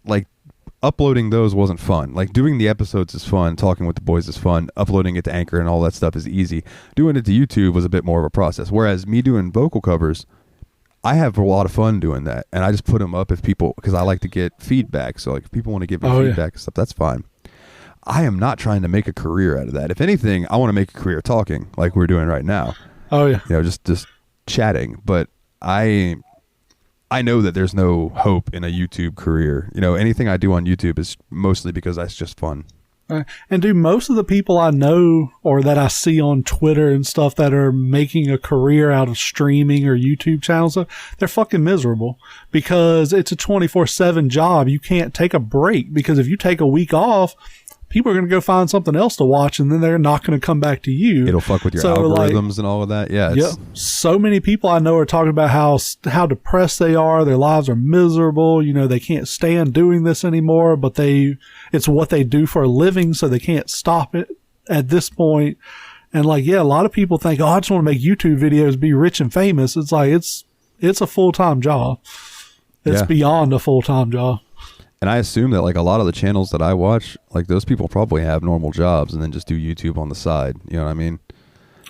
S1: like, uploading those wasn't fun. Like, doing the episodes is fun, talking with the boys is fun, uploading it to Anchor and all that stuff is easy. Doing it to YouTube was a bit more of a process. Whereas me doing vocal covers, I have a lot of fun doing that, and I just put them up if people, because I like to get feedback. So like, if people want to give me feedback and stuff, that's fine. I am not trying to make a career out of that. If anything, I want to make a career talking, like we're doing right now.
S2: Oh yeah,
S1: you know, just chatting. But I know that there's no hope in a YouTube career. You know, anything I do on YouTube is mostly because that's just fun.
S2: And do most of the people I know or that I see on Twitter and stuff that are making a career out of streaming or YouTube channels, they're fucking miserable because it's a 24/7 job. You can't take a break because if you take a week off, people are going to go find something else to watch, and then they're not going to come back to you.
S1: It'll fuck with your algorithms and all of that. Yeah.
S2: So many people I know are talking about how depressed they are. Their lives are miserable. You know, they can't stand doing this anymore, but it's what they do for a living, so they can't stop it at this point. And like, yeah, a lot of people think, oh, I just want to make YouTube videos, be rich and famous. It's like, it's a full-time job. It's beyond a full-time job.
S1: And I assume that like a lot of the channels that I watch, like those people probably have normal jobs and then just do YouTube on the side. You know what I mean?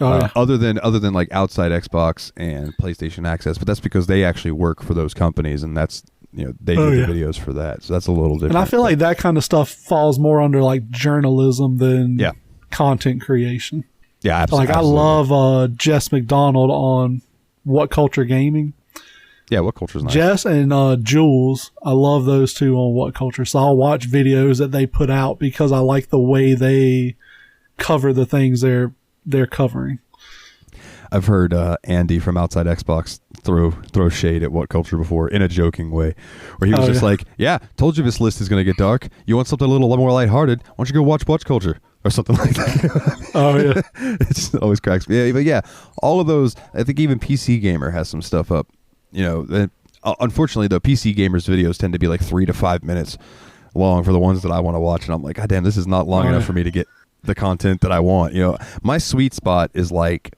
S1: Other than like outside Xbox and PlayStation Access, but that's because they actually work for those companies, and that's, you know, they do the videos for that. So that's a little different.
S2: And I feel like that kind of stuff falls more under like journalism than content creation.
S1: Yeah, absolutely.
S2: Like I love Jess McDonald on What Culture Gaming.
S1: Yeah, What Culture's nice.
S2: Jess and Jules, I love those two on What Culture. So I'll watch videos that they put out because I like the way they cover the things they're covering.
S1: I've heard Andy from Outside Xbox throw shade at What Culture before in a joking way, where he was just like, yeah, told you this list is going to get dark. You want something a little more lighthearted? Why don't you go watch What Culture? Or something like that.
S2: Oh, yeah.
S1: It just always cracks me. Yeah, but yeah, all of those, I think even PC Gamer has some stuff up. You know, unfortunately, the PC Gamers videos tend to be like 3 to 5 minutes long for the ones that I want to watch. And I'm like, God damn, this is not long enough for me to get the content that I want. You know, my sweet spot is like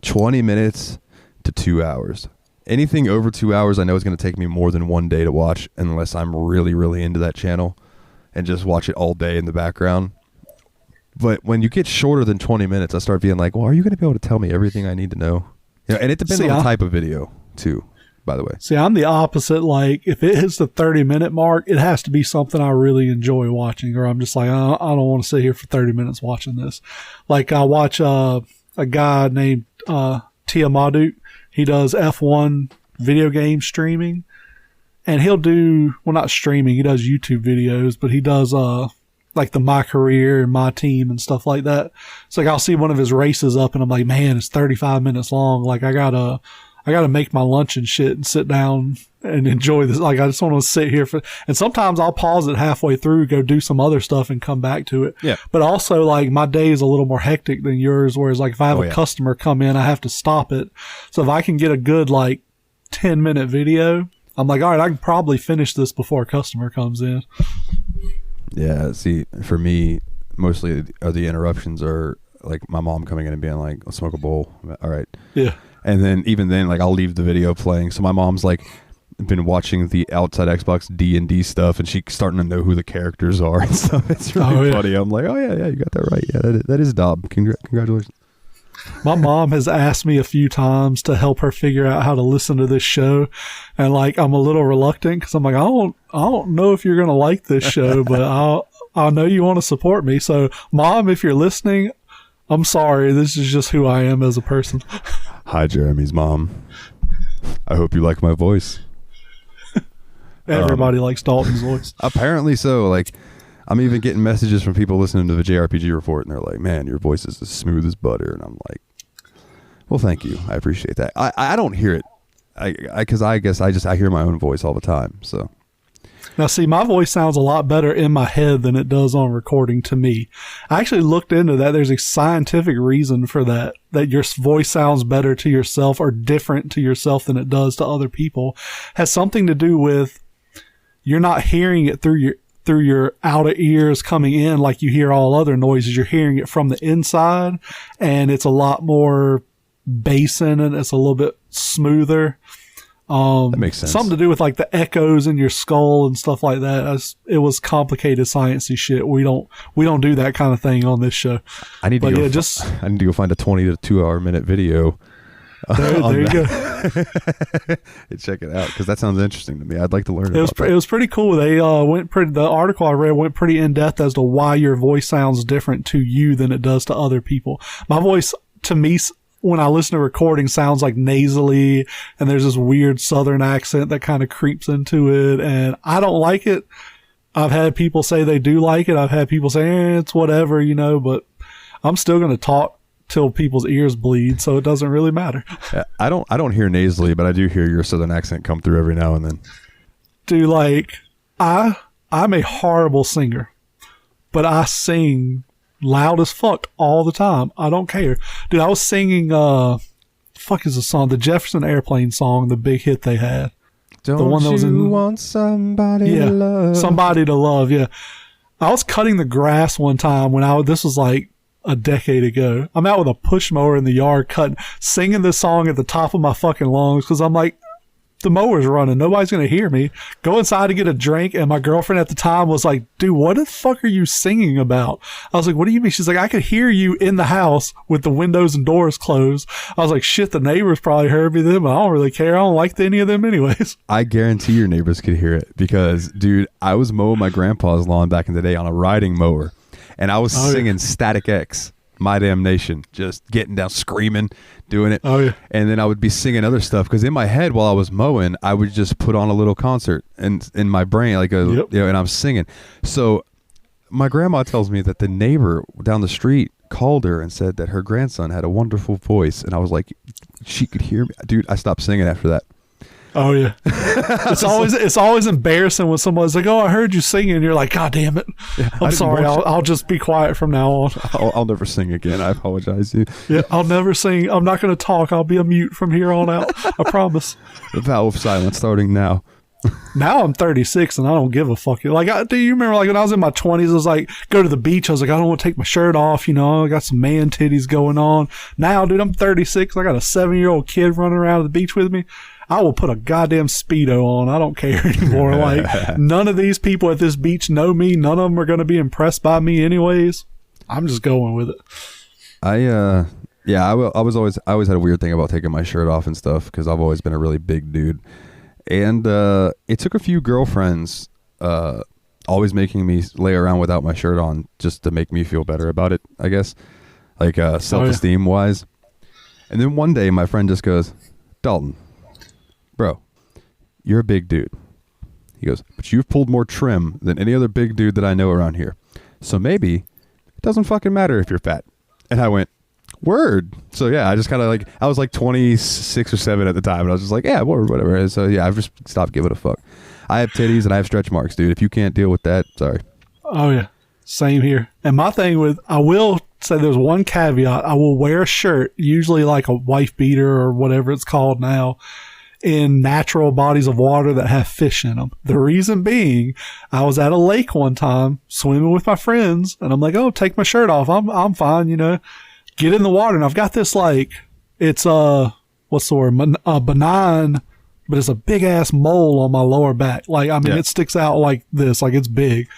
S1: 20 minutes to 2 hours. Anything over 2 hours, I know is going to take me more than one day to watch unless I'm really, really into that channel and just watch it all day in the background. But when you get shorter than 20 minutes, I start being like, well, are you going to be able to tell me everything I need to know? You know, and it depends on the type of video too, by the way.
S2: See, I'm the opposite. Like, if it hits the 30-minute mark, it has to be something I really enjoy watching, or I'm just like, I don't want to sit here for 30 minutes watching this. Like, I watch a guy named Tiamadut. He does F1 video game streaming, and he'll do, well, not streaming, he does YouTube videos, but he does like the My Career and My Team and stuff like that. It's like I'll see one of his races up and I'm like, man, it's 35 minutes long. Like I gotta make my lunch and shit and sit down and enjoy this. Like I just want to sit here and sometimes I'll pause it halfway through, go do some other stuff and come back to it.
S1: Yeah.
S2: But also like my day is a little more hectic than yours, whereas like if I have a customer come in, I have to stop it. So if I can get a good like 10-minute video, I'm like, all right, I can probably finish this before a customer comes in.
S1: Yeah, see, for me, mostly the interruptions are like my mom coming in and being like, let's smoke a bowl. All right.
S2: Yeah.
S1: And then even then, like I'll leave the video playing. So my mom's like been watching the Outside Xbox D&D stuff, and she's starting to know who the characters are and stuff. It's really funny. I'm like, oh yeah, you got that right. Yeah, that is Dob. Congratulations.
S2: My mom has asked me a few times to help her figure out how to listen to this show. And like, I'm a little reluctant because I'm like, I don't know if you're going to like this show, but I know you want to support me. So Mom, if you're listening, I'm sorry. This is just who I am as a person.
S1: Hi, Jeremy's mom. I hope you like my voice.
S2: Everybody likes Dalton's voice.
S1: Apparently so. Like, I'm even getting messages from people listening to the JRPG Report, and they're like, man, your voice is as smooth as butter. And I'm like, well, thank you. I appreciate that. I don't hear it because I guess I hear my own voice all the time. So
S2: now, see, my voice sounds a lot better in my head than it does on recording to me. I actually looked into that. There's a scientific reason for that your voice sounds better to yourself or different to yourself than it does to other people. Has something to do with you're not hearing it through through your outer ears coming in like you hear all other noises. You're hearing it from the inside, and it's a lot more bass in it. It's a little bit smoother.
S1: That makes sense.
S2: Something to do with like the echoes in your skull and stuff like that. It was complicated sciencey shit. We don't do that kind of thing on this show.
S1: I need to go find a 20 to 2 hour minute video.
S2: There you go.
S1: Check it out, because that sounds interesting to me. I'd like to learn about that.
S2: It was pretty cool. They the article I read went pretty in depth as to why your voice sounds different to you than it does to other people. My voice, to me, when I listen to recording, sounds like nasally, and there's this weird southern accent that kind of creeps into it, and I don't like it. I've had people say they do like it. I've had people say, it's whatever, but I'm still going to talk till people's ears bleed, so it doesn't really matter.
S1: I don't hear nasally, but I do hear your southern accent come through every now and then.
S2: Dude, I'm a horrible singer, but I sing loud as fuck all the time. I don't care. Dude, I was singing, fuck is the song? The Jefferson Airplane song, the big hit they had.
S1: Don't the one that was in, want somebody to love?
S2: Somebody to love, yeah. I was cutting the grass one time this was like a decade ago. I'm out with a push mower in the yard singing this song at the top of my fucking lungs, because I'm like, the mower's running. Nobody's going to hear me. Go inside to get a drink. And my girlfriend at the time was like, dude, what the fuck are you singing about? I was like, what do you mean? She's like, I could hear you in the house with the windows and doors closed. I was like, shit, the neighbors probably heard me then, but I don't really care. I don't like any of them anyways.
S1: I guarantee your neighbors could hear it, because, dude, I was mowing my grandpa's lawn back in the day on a riding mower, and I was singing Static X, My Damn Nation, just getting down, screaming, doing it.
S2: Oh, yeah.
S1: And then I would be singing other stuff, because in my head while I was mowing, I would just put on a little concert and in my brain, and I'm singing. So my grandma tells me that the neighbor down the street called her and said that her grandson had a wonderful voice, and I was like, she could hear me. Dude, I stopped singing after that.
S2: Oh yeah, it's always embarrassing when someone's like, "Oh, I heard you singing," and you're like, "God damn it, I'm sorry. I'll just be quiet from now on.
S1: I'll never sing again. I apologize."
S2: Yeah, I'll never sing. I'm not going to talk. I'll be a mute from here on out. I promise.
S1: The vow of silence starting now.
S2: Now I'm 36 and I don't give a fuck. Do you remember when I was in my 20s, I was like, go to the beach. I was like, I don't want to take my shirt off. I got some man titties going on. Now, dude, I'm 36. I got a 7-year-old kid running around the beach with me. I will put a goddamn Speedo on. I don't care anymore. None of these people at this beach know me. None of them are going to be impressed by me anyways. I'm just going with it.
S1: I always had a weird thing about taking my shirt off and stuff, because I've always been a really big dude. And it took a few girlfriends always making me lay around without my shirt on just to make me feel better about it, I guess. Self-esteem wise. And then one day my friend just goes, Dalton, bro, you're a big dude. He goes, but you've pulled more trim than any other big dude that I know around here. So maybe it doesn't fucking matter if you're fat. And I went, word. So yeah, I just kind of I was like 26 or 7 at the time, and I was just like, yeah, word, whatever. So yeah, I've just stopped giving a fuck. I have titties and I have stretch marks, dude. If you can't deal with that, sorry.
S2: Oh yeah, same here. And my thing I will say there's one caveat. I will wear a shirt, usually like a wife beater or whatever it's called now, in natural bodies of water that have fish in them. The reason being, I was at a lake one time swimming with my friends, and I'm like, oh, take my shirt off. I'm fine, Get in the water, and I've got this it's what's the word? Benign, but it's a big ass mole on my lower back. It sticks out like this, like it's big.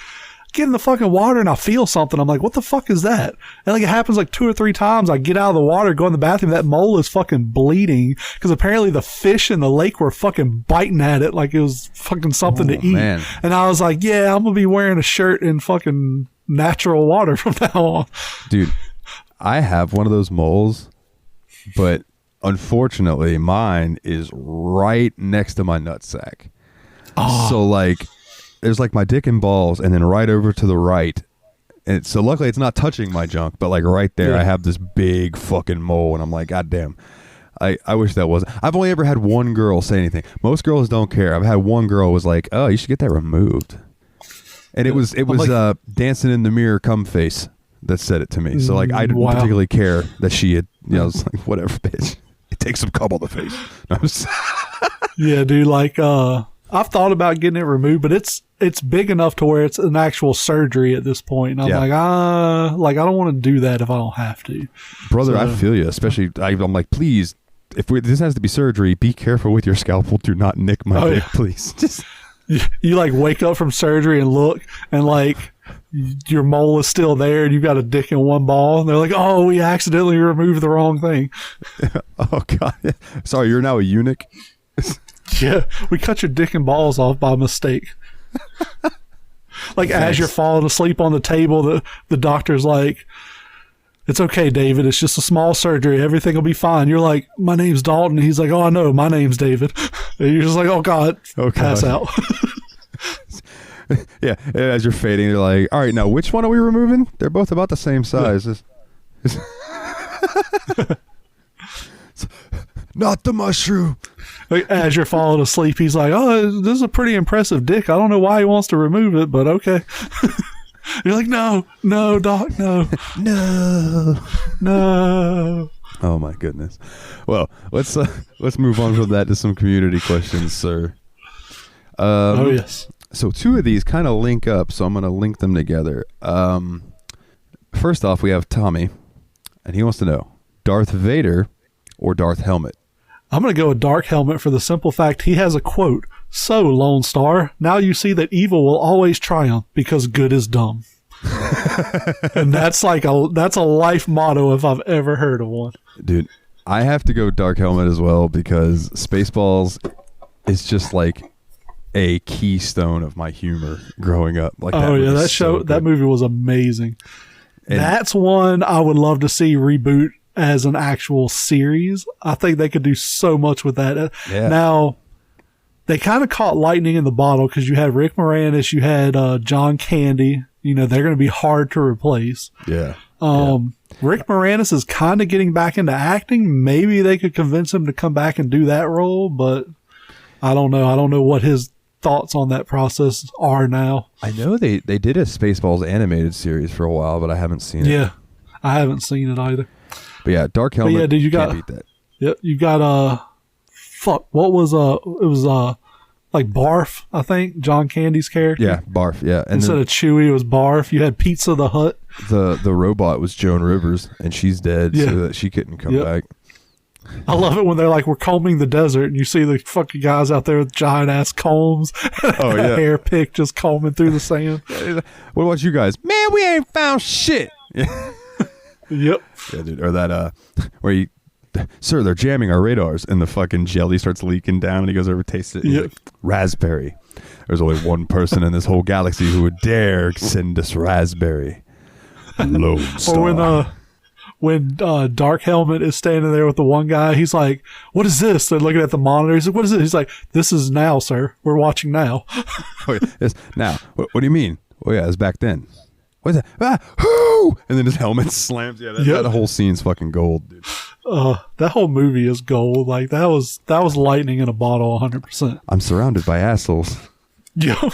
S2: Get in the fucking water and I feel something. I'm like, what the fuck is that? And it happens 2 or 3 times. I get out of the water, go in the bathroom. That mole is fucking bleeding because apparently the fish in the lake were fucking biting at it like it was fucking something to eat. Man. And I was like, yeah, I'm going to be wearing a shirt in fucking natural water from now on.
S1: Dude, I have one of those moles, but unfortunately mine is right next to my nutsack. Oh. So there's my dick and balls, and then right over to the right. And so luckily it's not touching my junk, but right there, I have this big fucking mole, and I'm like, God damn. I wish that wasn't. I've only ever had one girl say anything. Most girls don't care. I've had one girl who was like, oh, you should get that removed. And it was dancing in the mirror cum face that said it to me. So I didn't particularly care that she had, I was like, whatever, bitch. It takes some cum on the face.
S2: Yeah, dude, I've thought about getting it removed, but it's it's big enough to where it's an actual surgery at this point. And I'm like, I don't want to do that if I don't have to.
S1: Brother, I feel you. Especially, I'm like, please, this has to be surgery, be careful with your scalpel. Do not nick my dick, please. Just
S2: you like wake up from surgery and look, and like your mole is still there, and you've got a dick and one ball. And they're like, oh, we accidentally removed the wrong thing.
S1: Oh God, sorry, you're now a eunuch.
S2: Yeah, we cut your dick and balls off by mistake. Like, thanks. As you're falling asleep on the table, the doctor's like, it's okay, David, it's just a small surgery, everything will be fine. You're like, my name's Dalton. He's like, oh, I know, my name's David. And you're just like, oh God, pass out.
S1: Yeah, as you're fading, you're like, all right, now which one are we removing? They're both about the same size. Not the mushroom.
S2: As you're falling asleep, he's like, oh, this is a pretty impressive dick. I don't know why he wants to remove it, but okay. You're like, no, doc, no. No.
S1: Oh my goodness. Well, let's move on from that to some community questions, sir.
S2: Oh yes.
S1: So 2 of these kind of link up, so I'm going to link them together. First off, we have Tommy, and he wants to know, Darth Vader or Darth Helmet?
S2: I'm going to go with Dark Helmet for the simple fact he has a quote. So, Lone Star, now you see that evil will always triumph because good is dumb. And that's a life motto if I've ever heard of one.
S1: Dude, I have to go Dark Helmet as well because Spaceballs is just like a keystone of my humor growing up. Like, that movie was amazing. And that's one I would love to see reboot as an actual series. I think they could do so much with that. Yeah. Now, they kind of caught lightning in the bottle because you had Rick Moranis, you had John Candy. You know, they're going to be hard to replace. Yeah.
S2: Rick Moranis is kind of getting back into acting. Maybe they could convince him to come back and do that role, but I don't know. I don't know what his thoughts on that process are now.
S1: I know they did a Spaceballs animated series for a while, but I haven't seen it.
S2: Yeah, I haven't seen it either.
S1: But yeah, Dark Helmet. But yeah, dude, can't beat that.
S2: Yep, you got what was it was like Barf, I think, John Candy's character.
S1: Yeah, Barf. Yeah,
S2: and instead of Chewie, it was Barf. You had Pizza the Hut.
S1: The robot was Joan Rivers, and she's dead, so that she couldn't come back.
S2: I love it when they're like, we're combing the desert, and you see the fucking guys out there with giant ass combs. Oh yeah, hair pick just combing through the sand.
S1: What about you guys? Man, we ain't found shit.
S2: Yep.
S1: Yeah, dude. Or that where sir, they're jamming our radars, and the fucking jelly starts leaking down, and he goes over, tastes it. Yep. Like, raspberry. There's only one person in this whole galaxy who would dare send us raspberry. Lone Star.
S2: Or when Dark Helmet is standing there with the one guy, he's like, what is this? They're looking at the monitor. He's like, what is it? He's like, this is now, sir. We're watching now.
S1: Oh, yeah, it's now. What do you mean? Oh yeah, it's back then. What's that? Whoo! And then his helmet slams. Yeah, that whole scene's fucking gold, dude.
S2: That whole movie is gold. Like, that was lightning in a bottle, 100%.
S1: I'm surrounded by assholes.
S2: Yeah.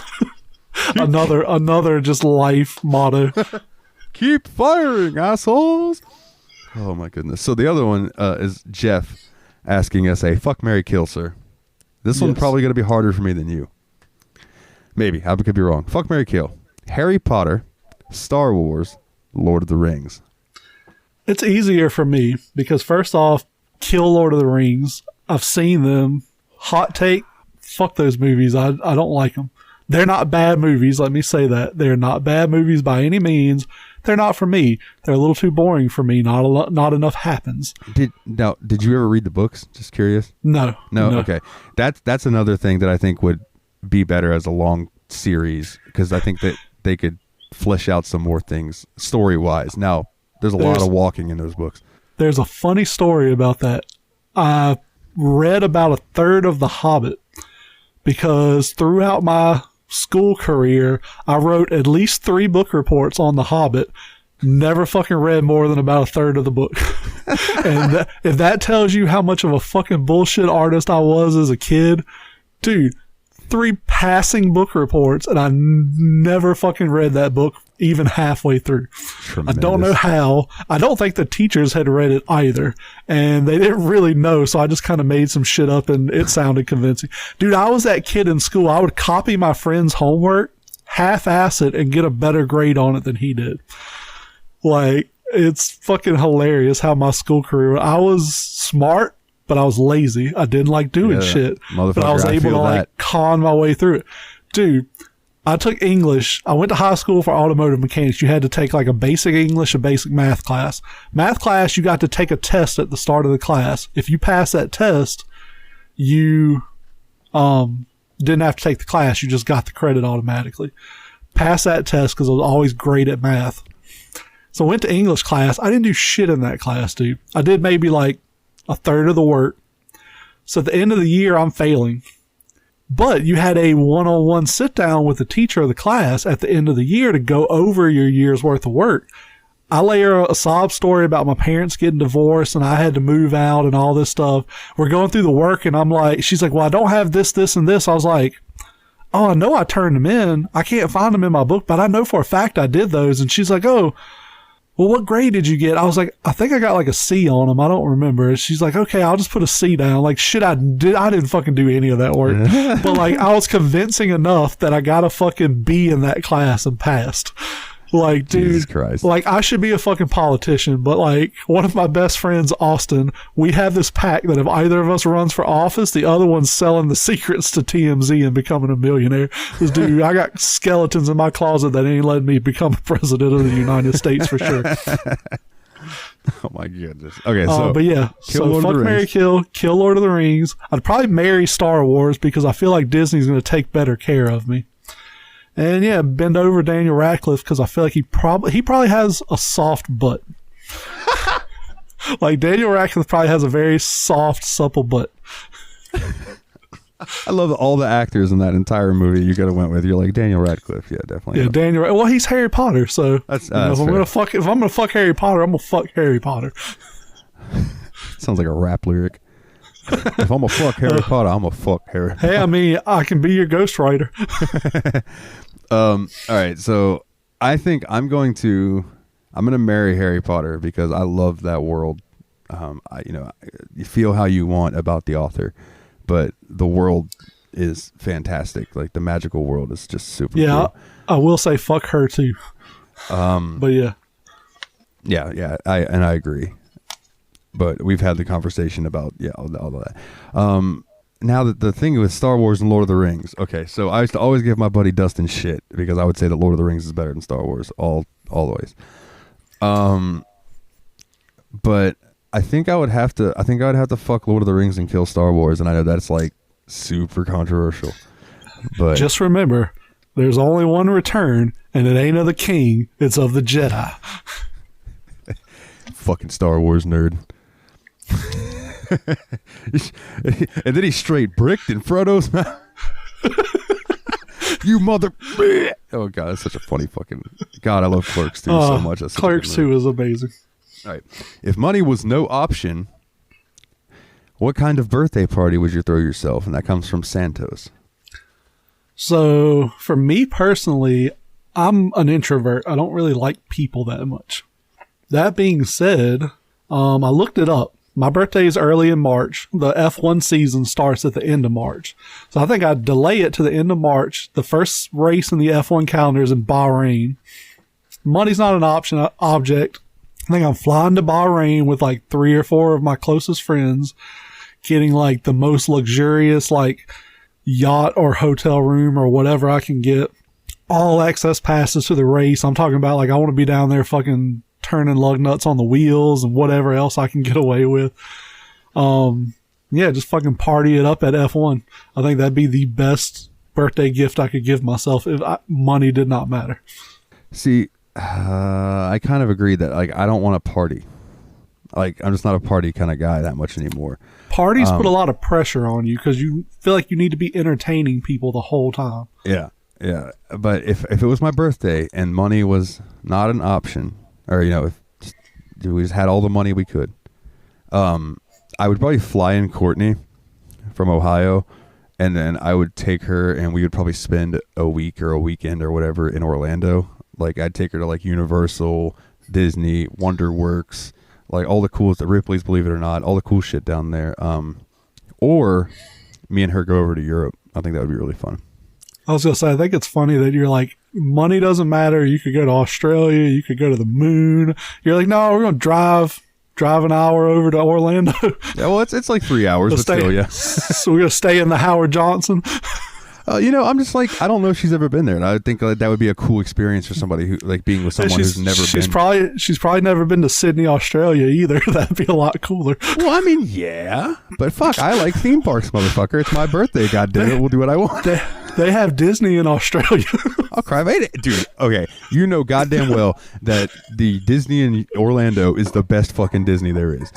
S2: another just life motto.
S1: Keep firing, assholes. Oh my goodness. So the other one is Jeff asking us a fuck, marry, kill, sir. This one's probably going to be harder for me than you. Maybe. I could be wrong. Fuck, marry, kill. Harry Potter, Star Wars, Lord of the Rings.
S2: It's easier for me because, first off, kill Lord of the Rings. I've seen them. Hot take, fuck those movies. I don't like them. They're not bad movies, let me say that. They're not bad movies by any means. They're not for me. They're a little too boring for me. Not enough happens.
S1: Did you ever read the books? Just curious.
S2: No.
S1: Okay. That's another thing that I think would be better as a long series, because I think that they could flesh out some more things story-wise. Now, there's a lot of walking in those books. There's
S2: a funny story about that. I read about a third of The Hobbit because throughout my school career, I wrote at least 3 book reports on The Hobbit. Never fucking read more than about a third of the book. And if that tells you how much of a fucking bullshit artist I was as a kid, dude, 3 passing book reports, and I never fucking read that book even halfway through. Tremendous. I don't know how. I don't think the teachers had read it either, and they didn't really know, so I just kind of made some shit up, and it sounded convincing. Dude, I was that kid in school. I would copy my friends' homework half-ass it and get a better grade on it than he did. Like, it's fucking hilarious how my school career, I was smart, but I was lazy. I didn't like doing shit, but I was able to like con my way through it. Dude, I took English. I went to high school for automotive mechanics. You had to take like a basic English, a basic math class. Math class, you got to take a test at the start of the class. If you pass that test, you didn't have to take the class. You just got the credit automatically. Pass that test because I was always great at math. So I went to English class. I didn't do shit in that class, dude. I did maybe like a third of the work. So at the end of the year, I'm failing. But you had a one-on-one sit down with the teacher of the class at the end of the year to go over your year's worth of work. I lay her a sob story about my parents getting divorced and I had to move out and all this stuff. We're going through the work and I'm like, she's like, well, I don't have this, this, and this. I was like, oh, I know I turned them in. I can't find them in my book, but I know for a fact I did those. And she's like, oh, well, what grade did you get? I was like, I think I got like a C on them. I don't remember. And she's like, okay, I'll just put a C down. Like, shit, I didn't fucking do any of that work. But like, I was convincing enough that I got a fucking B in that class and passed. Like, dude,
S1: Jesus Christ.
S2: Like, I should be a fucking politician, but like, one of my best friends, Austin, we have this pact that if either of us runs for office, the other one's selling the secrets to TMZ and becoming a millionaire. Because, dude, I got skeletons in my closet that ain't letting me become president of the United States for sure.
S1: Oh my goodness. Okay, so
S2: but yeah, so fuck, marry, kill Lord of the Rings. I'd probably marry Star Wars because I feel like Disney's going to take better care of me. And yeah, bend over Daniel Radcliffe because I feel like he probably has a soft butt. Like, Daniel Radcliffe probably has a very soft, supple butt.
S1: I love all the actors in that entire movie you could have went with. You're like, Daniel Radcliffe. Yeah, definitely.
S2: Yeah, Daniel. Well, he's Harry Potter, so
S1: that's
S2: if I'm gonna fuck Harry Potter, I'm gonna fuck Harry Potter.
S1: Sounds like a rap lyric. If I'm gonna fuck Harry Potter, I'm gonna fuck Harry.
S2: Hey, I mean, I can be your ghostwriter.
S1: All right, so I think I'm gonna marry Harry Potter because I love that world. You feel how you want about the author, but the world is fantastic. Like, the magical world is just super cool. I
S2: will say fuck her too. But
S1: yeah, I agree. But we've had the conversation about all of that. Now that the thing with Star Wars and Lord of the Rings, okay, so I used to always give my buddy Dustin shit because I would say that Lord of the Rings is better than Star Wars all the ways. But I think I would have to fuck Lord of the Rings and kill Star Wars, and I know that's like super controversial. But
S2: just remember, there's only one return, and it ain't of the king, it's of the Jedi.
S1: Fucking Star Wars nerd. And then he straight bricked in Frodo's mouth. You mother. Oh god, that's such a funny fucking. God, I love Clerks 2 so much.
S2: Clerks 2 is amazing.
S1: All right, if money was no option, what kind of birthday party would you throw yourself? And that comes from Santos.
S2: So for me personally, I'm an introvert. I don't really like people that much. That being said, I looked it up. My birthday is early in March. The F1 season starts at the end of March. So I think I'd delay it to the end of March. The first race in the F1 calendar is in Bahrain. Money's not an object. I think I'm flying to Bahrain with like 3 or 4 of my closest friends, getting like the most luxurious like yacht or hotel room or whatever I can get. All access passes to the race. I'm talking about like I want to be down there fucking turning lug nuts on the wheels and whatever else I can get away with. Just fucking party it up at F1. I think that'd be the best birthday gift I could give myself if money did not matter.
S1: See, I kind of agree that like I don't want to party. Like, I'm just not a party kind of guy that much anymore.
S2: Parties put a lot of pressure on you because you feel like you need to be entertaining people the whole time.
S1: Yeah. But if it was my birthday and money was not an option, or if we just had all the money we could, I would probably fly in Courtney from Ohio, and then I would take her and we would probably spend a week or a weekend or whatever in Orlando. Like, I'd take her to like Universal, Disney, WonderWorks, like all the cool, the Ripley's, believe it or not, all the cool shit down there. Or me and her go over to Europe. I think that would be really fun.
S2: I was going to say, I think it's funny that you're like, money doesn't matter. You could go to Australia. You could go to the moon. You're like, no, we're going to drive an hour over to Orlando.
S1: Yeah, well, it's like 3 hours, but still, yeah.
S2: So we're going to stay in the Howard Johnson.
S1: I'm just like, I don't know if she's ever been there, and I would think that would be a cool experience for somebody who, like, being with someone who's never been.
S2: She's probably never been to Sydney, Australia either. That'd be a lot cooler.
S1: Well, I mean, yeah, but fuck, I like theme parks, motherfucker. It's my birthday, goddamn it. We'll do what I want.
S2: They have Disney in Australia.
S1: I'll cry, dude. Okay, you know goddamn well that the Disney in Orlando is the best fucking Disney there is.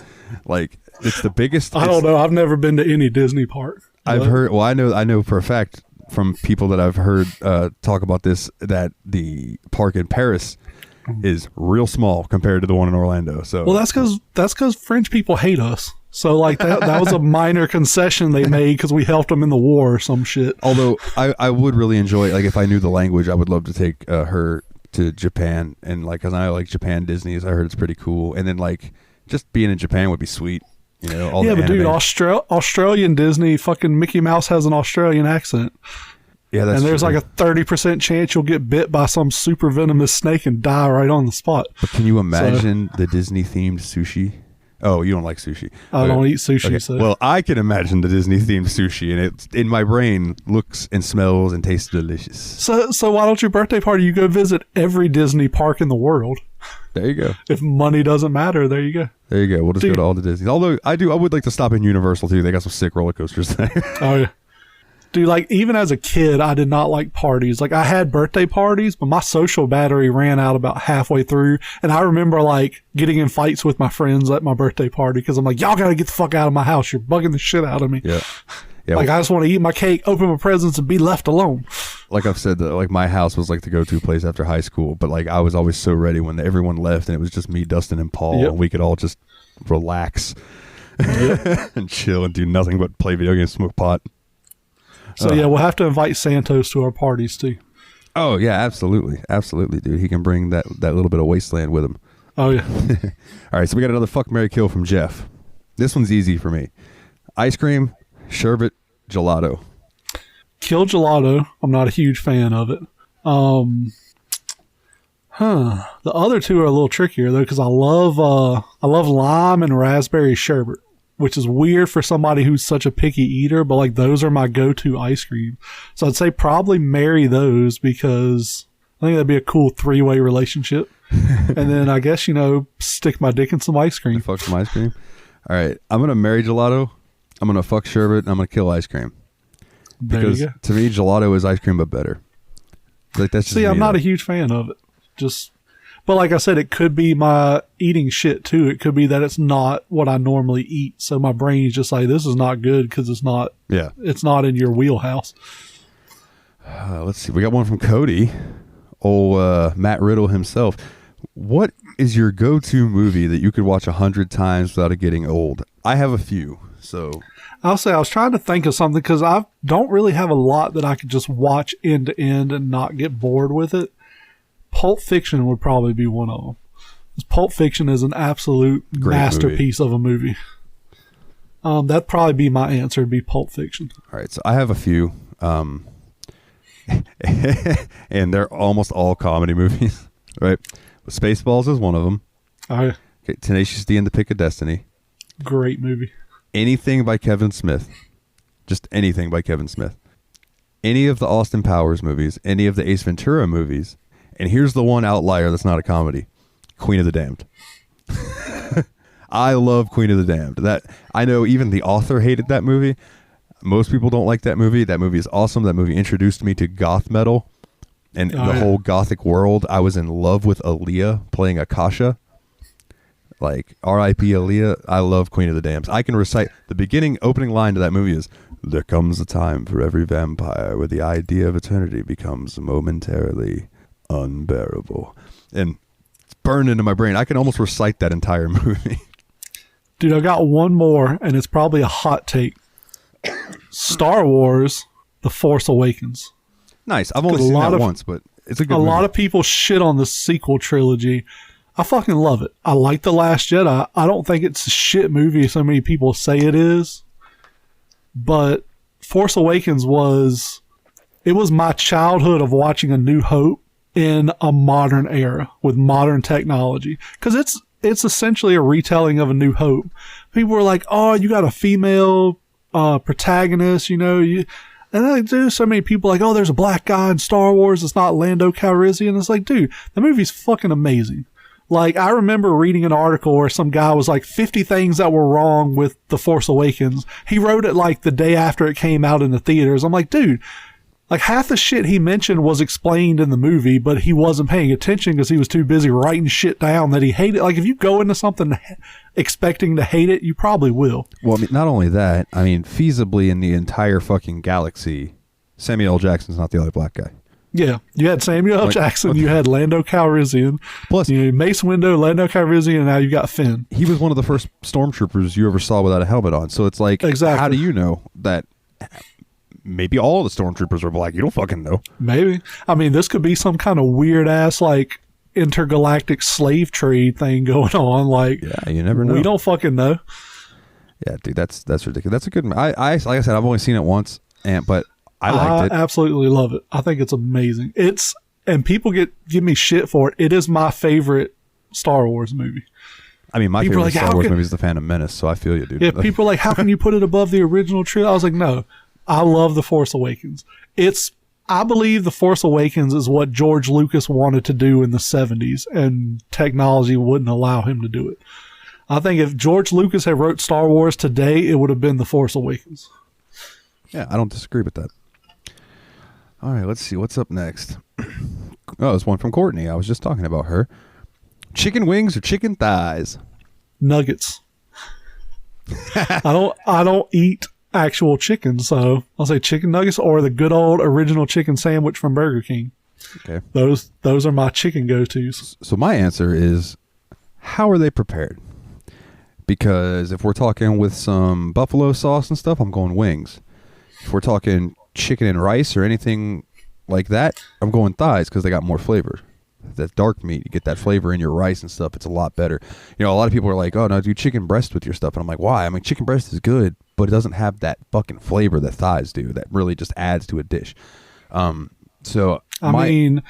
S1: Like, it's the biggest.
S2: I don't know. I've never been to any Disney park.
S1: I've heard. Well, I know for a fact from people that I've heard talk about this that the park in Paris is real small compared to the one in Orlando. So,
S2: well, that's because French people hate us. So, like, that was a minor concession they made because we helped them in the war or some shit.
S1: Although I would really enjoy, like, if I knew the language, I would love to take her to Japan, and like, because I like Japan Disney's. I heard it's pretty cool, and then like just being in Japan would be sweet. You know, all the
S2: but
S1: anime.
S2: dude, Australian Disney, fucking Mickey Mouse has an Australian accent.
S1: Yeah, that's
S2: and there's
S1: true.
S2: like a 30% chance you'll get bit by some super venomous snake and die right on the spot.
S1: But can you imagine the Disney themed sushi? Oh, you don't like sushi.
S2: I don't eat sushi. Okay. So.
S1: Well, I can imagine the Disney themed sushi, and it in my brain looks and smells and tastes delicious.
S2: So why don't your birthday party you go visit every Disney park in the world?
S1: There you go.
S2: If money doesn't matter, there you go.
S1: There you go. We'll just go to all the Disneys. Although I would like to stop in Universal too. They got some sick roller coasters there.
S2: Oh yeah. Dude, like, even as a kid, I did not like parties. Like, I had birthday parties, but my social battery ran out about halfway through. And I remember, like, getting in fights with my friends at my birthday party because I'm like, y'all gotta get the fuck out of my house. You're bugging the shit out of me.
S1: Yeah.
S2: Like, I just want to eat my cake, open my presents, and be left alone.
S1: Like I've said, like, my house was like the go-to place after high school. But, like, I was always so ready when everyone left and it was just me, Dustin, and Paul. Yep. And we could all just relax and chill and do nothing but play video games, smoke pot.
S2: So, yeah, we'll have to invite Santos to our parties, too.
S1: Oh, yeah, absolutely. Absolutely, dude. He can bring that little bit of wasteland with him.
S2: Oh, yeah.
S1: All right, so we got another fuck, marry, kill from Jeff. This one's easy for me. Ice cream, sherbet, gelato.
S2: Kill gelato. I'm not a huge fan of it. The other two are a little trickier, though, because I love lime and raspberry sherbet, which is weird for somebody who's such a picky eater, but like those are my go-to ice cream. So I'd say probably marry those because I think that'd be a cool 3-way relationship. And then I guess, stick my dick in some ice cream.
S1: Fuck some ice cream. All right. I'm going to marry gelato. I'm going to fuck sherbet. And I'm going to kill ice cream. Because to me, gelato is ice cream, but better. Like, that's just
S2: I'm not a huge fan of it. But like I said, it could be my eating shit too. It could be that it's not what I normally eat. So my brain's just like, this is not good because it's not in your wheelhouse.
S1: Let's see. We got one from Cody. Old Matt Riddle himself. What is your go-to movie that you could watch 100 times without it getting old? I have a few. So
S2: I'll say I was trying to think of something because I don't really have a lot that I could just watch end to end and not get bored with it. Pulp Fiction would probably be one of them. Pulp Fiction is an absolute masterpiece of a movie. That'd probably be my answer. It'd be Pulp Fiction.
S1: All right, so I have a few, and they're almost all comedy movies, right? Spaceballs is one of them.
S2: Okay,
S1: Tenacious D and the Pick of Destiny.
S2: Great movie.
S1: Anything by Kevin Smith. Just anything by Kevin Smith. Any of the Austin Powers movies. Any of the Ace Ventura movies. And here's the one outlier that's not a comedy. Queen of the Damned. I love Queen of the Damned. That I know even the author hated that movie. Most people don't like that movie. That movie is awesome. That movie introduced me to goth metal and the whole gothic world. I was in love with Aaliyah playing Akasha. Like, R.I.P. Aaliyah. I love Queen of the Damned. I can recite the opening line to that movie is, there comes a time for every vampire where the idea of eternity becomes momentarily unbearable. And it's burned into my brain. I can almost recite that entire movie.
S2: Dude, I got one more, and it's probably a hot take. Star Wars, The Force Awakens.
S1: Nice. I've only seen that once, but it's a good movie.
S2: A lot of people shit on the sequel trilogy. I fucking love it. I like The Last Jedi. I don't think it's a shit movie so many people say it is. But Force Awakens it was my childhood of watching A New Hope in a modern era with modern technology. Cause it's essentially a retelling of A New Hope. People were like, oh, you got a female, protagonist, and I do so many people like, oh, there's a black guy in Star Wars. It's not Lando Calrissian. It's like, dude, the movie's fucking amazing. Like, I remember reading an article where some guy was like 50 things that were wrong with The Force Awakens. He wrote it like the day after it came out in the theaters. I'm like, dude, like half the shit he mentioned was explained in the movie, but he wasn't paying attention because he was too busy writing shit down that he hated. Like, if you go into something expecting to hate it, you probably will.
S1: Well, I mean, not only that, I mean, feasibly in the entire fucking galaxy, Samuel L. Jackson's not the only black guy.
S2: Yeah, you had Samuel L. Jackson, you had Lando Calrissian,
S1: plus
S2: Mace Windu, Lando Calrissian, and now you got Finn.
S1: He was one of the first stormtroopers you ever saw without a helmet on. So it's like,
S2: exactly.
S1: How do you know that maybe all the stormtroopers are black? You don't fucking know.
S2: Maybe. I mean, this could be some kind of weird ass like intergalactic slave trade thing going on. Like,
S1: yeah, you never know.
S2: We don't fucking know.
S1: Yeah, dude, that's ridiculous. That's a good. I like I said, I've only seen it once, but I liked it.
S2: I absolutely love it. I think it's amazing. And people give me shit for it. It is my favorite Star Wars movie.
S1: I mean, my favorite Star Wars movie is The Phantom Menace, so I feel you, dude.
S2: Yeah, people are like, how can you put it above the original trilogy? I was like, no, I love The Force Awakens. I believe The Force Awakens is what George Lucas wanted to do in the 70s, and technology wouldn't allow him to do it. I think if George Lucas had wrote Star Wars today, it would have been The Force Awakens.
S1: Yeah, I don't disagree with that. All right, let's see. What's up next? Oh, it's one from Courtney. I was just talking about her. Chicken wings or chicken thighs?
S2: Nuggets. I don't eat actual chicken, so I'll say chicken nuggets or the good old original chicken sandwich from Burger King.
S1: Okay.
S2: Those are my chicken go-tos.
S1: So my answer is, how are they prepared? Because if we're talking with some buffalo sauce and stuff, I'm going wings. If we're talking chicken and rice or anything like that, I'm going thighs because they got more flavor. That dark meat, you get that flavor in your rice and stuff. It's a lot better. A lot of people are like, oh no, do chicken breast with your stuff. And I'm like, why? I mean, chicken breast is good, but it doesn't have that fucking flavor that thighs do. That really just adds to a dish. So I
S2: mean,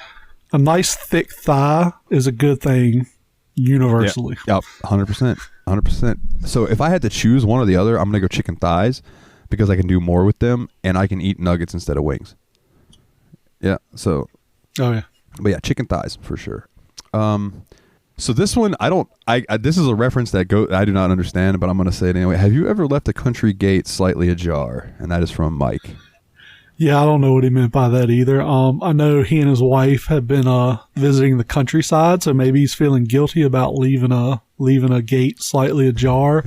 S2: a nice thick thigh is a good thing universally.
S1: Yep, 100%. So if I had to choose one or the other, I'm going to go chicken thighs because I can do more with them and I can eat nuggets instead of wings. Yeah, so.
S2: Oh, yeah.
S1: But yeah, chicken thighs for sure. So this one, this is a reference that I do not understand, but I'm going to say it anyway. Have you ever left a country gate slightly ajar? And that is from Mike.
S2: Yeah, I don't know what he meant by that either. I know he and his wife have been visiting the countryside, so maybe he's feeling guilty about leaving a gate slightly ajar.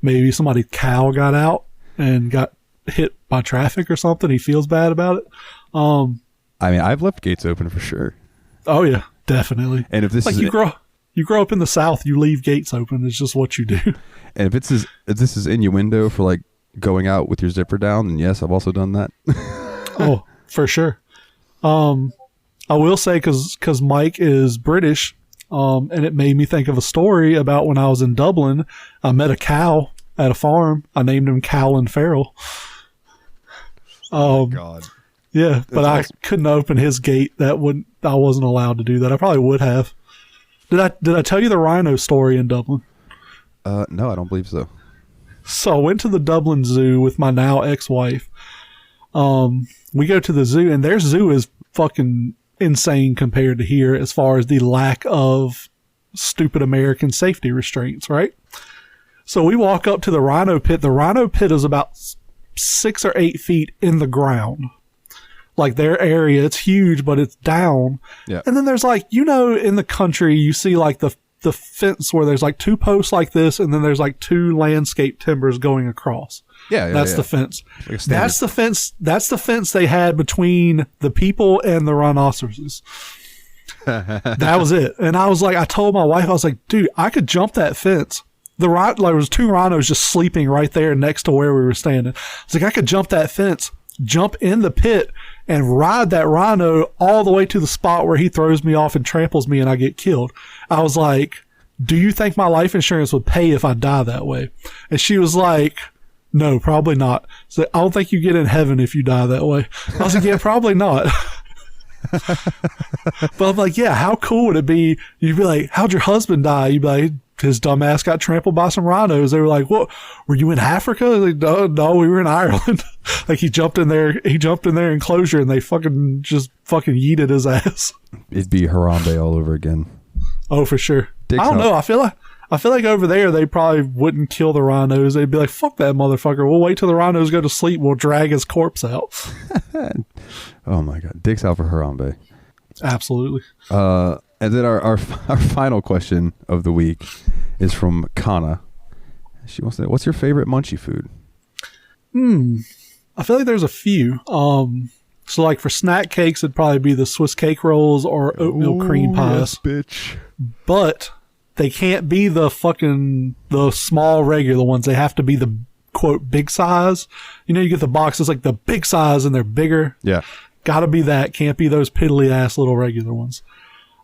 S2: Maybe somebody's cow got out and got hit by traffic or something. He feels bad about it.
S1: I mean, I've left gates open for sure.
S2: Oh yeah, definitely.
S1: And if this
S2: like
S1: is
S2: you grow up in the South, you leave gates open. It's just what you do.
S1: And if this is innuendo for like going out with your zipper down, then yes, I've also done that.
S2: Oh, for sure. I will say because Mike is British, and it made me think of a story about when I was in Dublin. I met a cow at a farm. I named him Cowlin Farrell.
S1: Oh my God.
S2: Yeah, but I couldn't open his gate. I wasn't allowed to do that. I probably would have. Did I tell you the rhino story in Dublin?
S1: No, I don't believe so.
S2: So I went to the Dublin Zoo with my now ex-wife. We go to the zoo, and their zoo is fucking insane compared to here as far as the lack of stupid American safety restraints, right? So we walk up to the rhino pit. The rhino pit is about 6 or 8 feet in the ground. Like their area, it's huge, but it's down.
S1: Yeah. And
S2: then there's like, in the country, you see like the fence where there's like 2 posts like this, and then there's like 2 landscape timbers going across.
S1: Yeah.
S2: That's the fence.
S1: Like
S2: that's the fence. That's the fence they had between the people and the rhinoceroses. That was it. And I told my wife, I was like, dude, I could jump that fence. There was 2 rhinos just sleeping right there next to where we were standing. I was like, I could jump that fence, jump in the pit, and ride that rhino all the way to the spot where he throws me off and tramples me and I get killed. I was like, do you think my life insurance would pay if I die that way? And she was like, No, probably not. So I don't think you get in heaven if you die that way. I was like, yeah, probably not. But I'm like, yeah, how cool would it be? You'd be like, how'd your husband die? You'd be like, his dumb ass got trampled by some rhinos. They were like, what? Were you in Africa? Like, no, we were in Ireland. Like he jumped in their enclosure and they fucking yeeted his ass.
S1: It'd be Harambe all over again.
S2: Oh, for sure.
S1: Dick's
S2: I don't know. I feel like over there they probably wouldn't kill the rhinos. They'd be like, fuck that motherfucker. We'll wait till the rhinos go to sleep. We'll drag his corpse out.
S1: Oh my God. Dick's out for Harambe.
S2: Absolutely.
S1: And then our final question of the week is from Kana. She wants to know, what's your favorite munchie food?
S2: I feel like there's a few. So like for snack cakes, it'd probably be the Swiss cake rolls or oatmeal cream pies.
S1: Yes, bitch.
S2: But they can't be the small regular ones. They have to be the quote big size. You know, you get the boxes like the big size and they're bigger.
S1: Yeah.
S2: Gotta be that. Can't be those piddly ass little regular ones.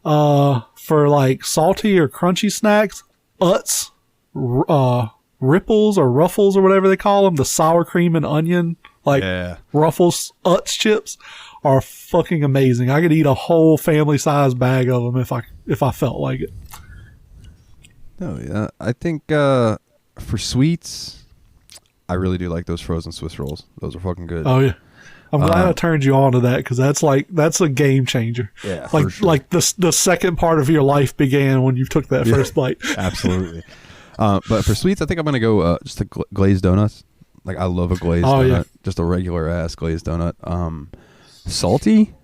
S2: For like salty or crunchy snacks, Utz, Ripples or Ruffles or whatever they call them, the sour cream and onion, Ruffles, Utz chips are fucking amazing. I could eat a whole family size bag of them if I felt like it.
S1: Oh yeah, I think for sweets, I really do like those frozen Swiss rolls. Those are fucking good.
S2: Oh yeah. I'm glad I turned you on to that because that's a game changer.
S1: Yeah,
S2: like
S1: for sure.
S2: like the second part of your life began when you took that first bite.
S1: Absolutely. But for sweets, I think I'm gonna go just glazed donuts. Like I love a glazed donut,
S2: yeah.
S1: Just a regular ass glazed donut. Salty,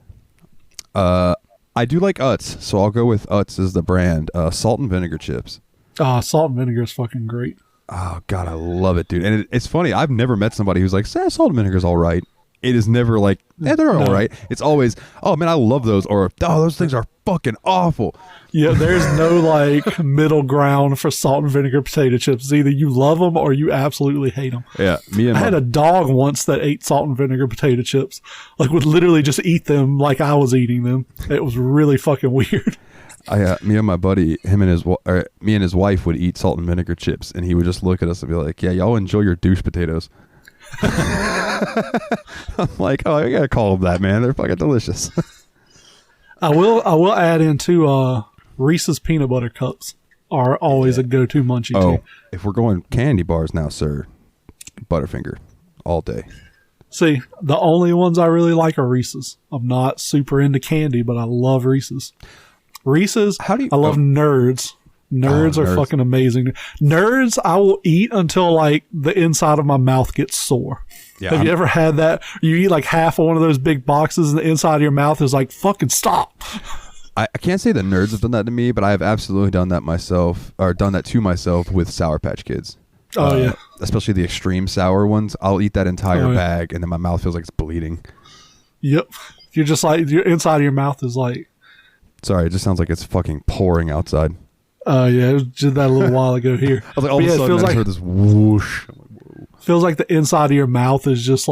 S1: I do like Utz, so I'll go with Utz as the brand. Salt and vinegar chips.
S2: Salt and vinegar is fucking great.
S1: Oh God, I love it, dude. And it's funny. I've never met somebody who's like, salt and vinegar's all right. It is never like, they're all right. It's always, oh man, I love those, or those things are fucking awful.
S2: Yeah, there's no like middle ground for salt and vinegar potato chips. It's either you love them or you absolutely hate them.
S1: Yeah,
S2: I had a dog once that ate salt and vinegar potato chips. Like would literally just eat them like I was eating them. It was really fucking weird.
S1: Me and my buddy, me and his wife would eat salt and vinegar chips, and he would just look at us and be like, "Yeah, y'all enjoy your douche potatoes." I'm like, oh, I gotta call them that, man. They're fucking delicious.
S2: I will add in too. Reese's peanut butter cups are always a go-to munchie too.
S1: If we're going candy bars now, sir, Butterfinger all day.
S2: See, the only ones I really like are Reese's. I'm not super into candy, but I love Reese's. Reese's. I love Nerds. Nerds are fucking amazing. Nerds I will eat until like the inside of my mouth gets sore. Yeah, Have you ever had that? You eat like half of one of those big boxes and the inside of your mouth is like, fucking stop.
S1: I can't say that Nerds have done that to me, but I have absolutely done that to myself with Sour Patch Kids.
S2: Oh yeah.
S1: Especially the extreme sour ones. I'll eat that entire bag and then my mouth feels like it's bleeding.
S2: Yep. You're just like, your inside of your mouth is like.
S1: Sorry, it just sounds like it's fucking pouring outside.
S2: Yeah, it was just that a little while ago here.
S1: I was like, all of a sudden I just heard this whoosh.
S2: Feels like the inside of your mouth is just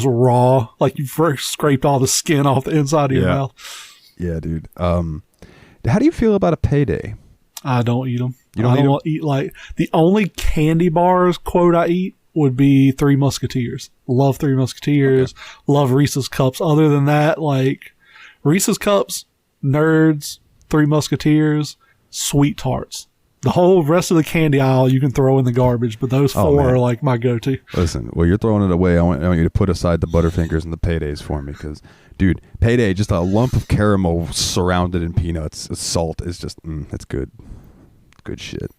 S2: raw. Like you first scraped all the skin off the inside of your mouth.
S1: Yeah, dude. How do you feel about a payday?
S2: I don't eat them.
S1: You don't
S2: I don't eat like the only candy bars quote I eat would be Three Musketeers. Love Three Musketeers. Okay. Love Reese's Cups. Other than that, like Reese's Cups, Nerds, Three Musketeers, Sweet Tarts. The whole rest of the candy aisle you can throw in the garbage, but those four are like my go-to.
S1: Listen, while you're throwing it away, I want you to put aside the Butterfingers and the Paydays for me, because, dude, Payday, just a lump of caramel surrounded in peanuts, salt is just, that's good. Good shit.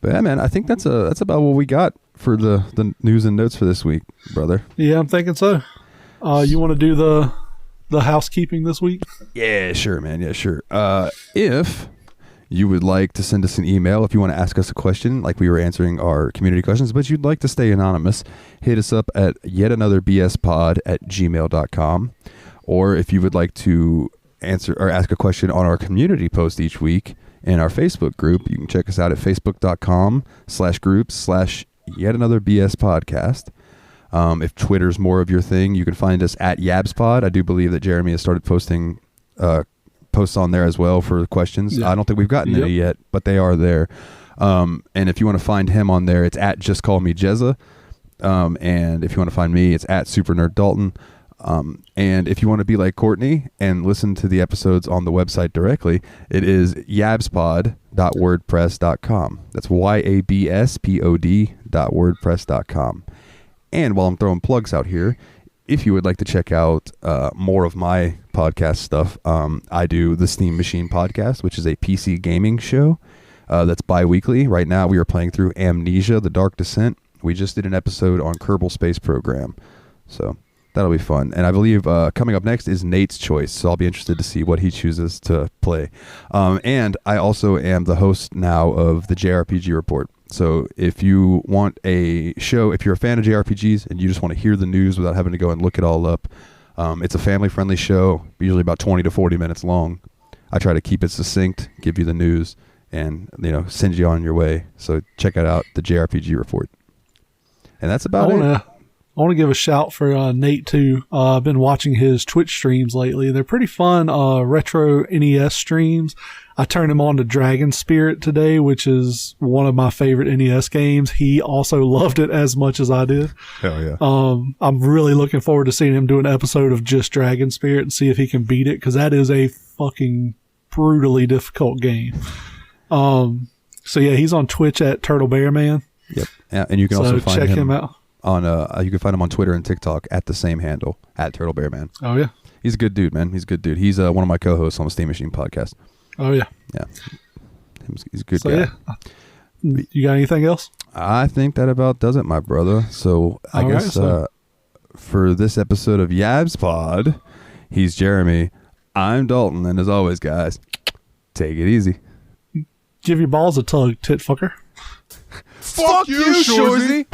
S1: But yeah, man, I think that's about what we got for the news and notes for this week, brother.
S2: Yeah, I'm thinking so. You want to do the housekeeping this week?
S1: Yeah, sure, man. Yeah, sure. If you would like to send us an email, if you want to ask us a question, like we were answering our community questions, but you'd like to stay anonymous, hit us up at yetanotherbspod@gmail.com. Or if you would like to answer or ask a question on our community post each week in our Facebook group, you can check us out at facebook.com/groups/yetanotherbspodcast. If Twitter's more of your thing, you can find us at YABSPOD. I do believe that Jeremy has started posting posts on there as well for questions. Yeah. I don't think we've gotten any yet, but they are there. And if you want to find him on there, it's at Just Call Me Jezza. And if you want to find me, it's at Super Nerd Dalton. And if you want to be like Courtney and listen to the episodes on the website directly, it is yabspod.wordpress.com. That's YABSPOD.wordpress.com. And while I'm throwing plugs out here, if you would like to check out more of my podcast stuff, I do the Steam Machine podcast, which is a PC gaming show that's bi-weekly. Right now we are playing through Amnesia: The Dark Descent. We just did an episode on Kerbal Space Program. So that'll be fun. And I believe coming up next is Nate's Choice. So I'll be interested to see what he chooses to play. And I also am the host now of the JRPG Report. So if you want a show, if you're a fan of JRPGs and you just want to hear the news without having to go and look it all up, it's a family-friendly show, usually about 20 to 40 minutes long. I try to keep it succinct, give you the news, and send you on your way. So check it out, the JRPG Report. And that's about it.
S2: I want to give a shout for Nate, too. I've been watching his Twitch streams lately. They're pretty fun retro NES streams. I turned him on to Dragon Spirit today, which is one of my favorite NES games. He also loved it as much as I did.
S1: Hell yeah.
S2: I'm really looking forward to seeing him do an episode of just Dragon Spirit and see if he can beat it, because that is a fucking brutally difficult game. So yeah, he's on Twitch at Turtle Bear Man.
S1: Yep. Yeah, and you can also find
S2: check him out
S1: on you can find him on Twitter and TikTok at the same handle, at Turtle Bear Man.
S2: Oh yeah,
S1: he's a good dude, man. He's a good dude. He's one of my co-hosts on the Steam Machine podcast.
S2: Oh yeah,
S1: yeah. He's a good guy.
S2: Yeah. You got anything else?
S1: I think that about does it, my brother. So I guess for this episode of YABSPOD, he's Jeremy. I'm Dalton, and as always, guys, take it easy.
S2: Give your balls a tug, tit fucker.
S1: Fuck you, Shoresy!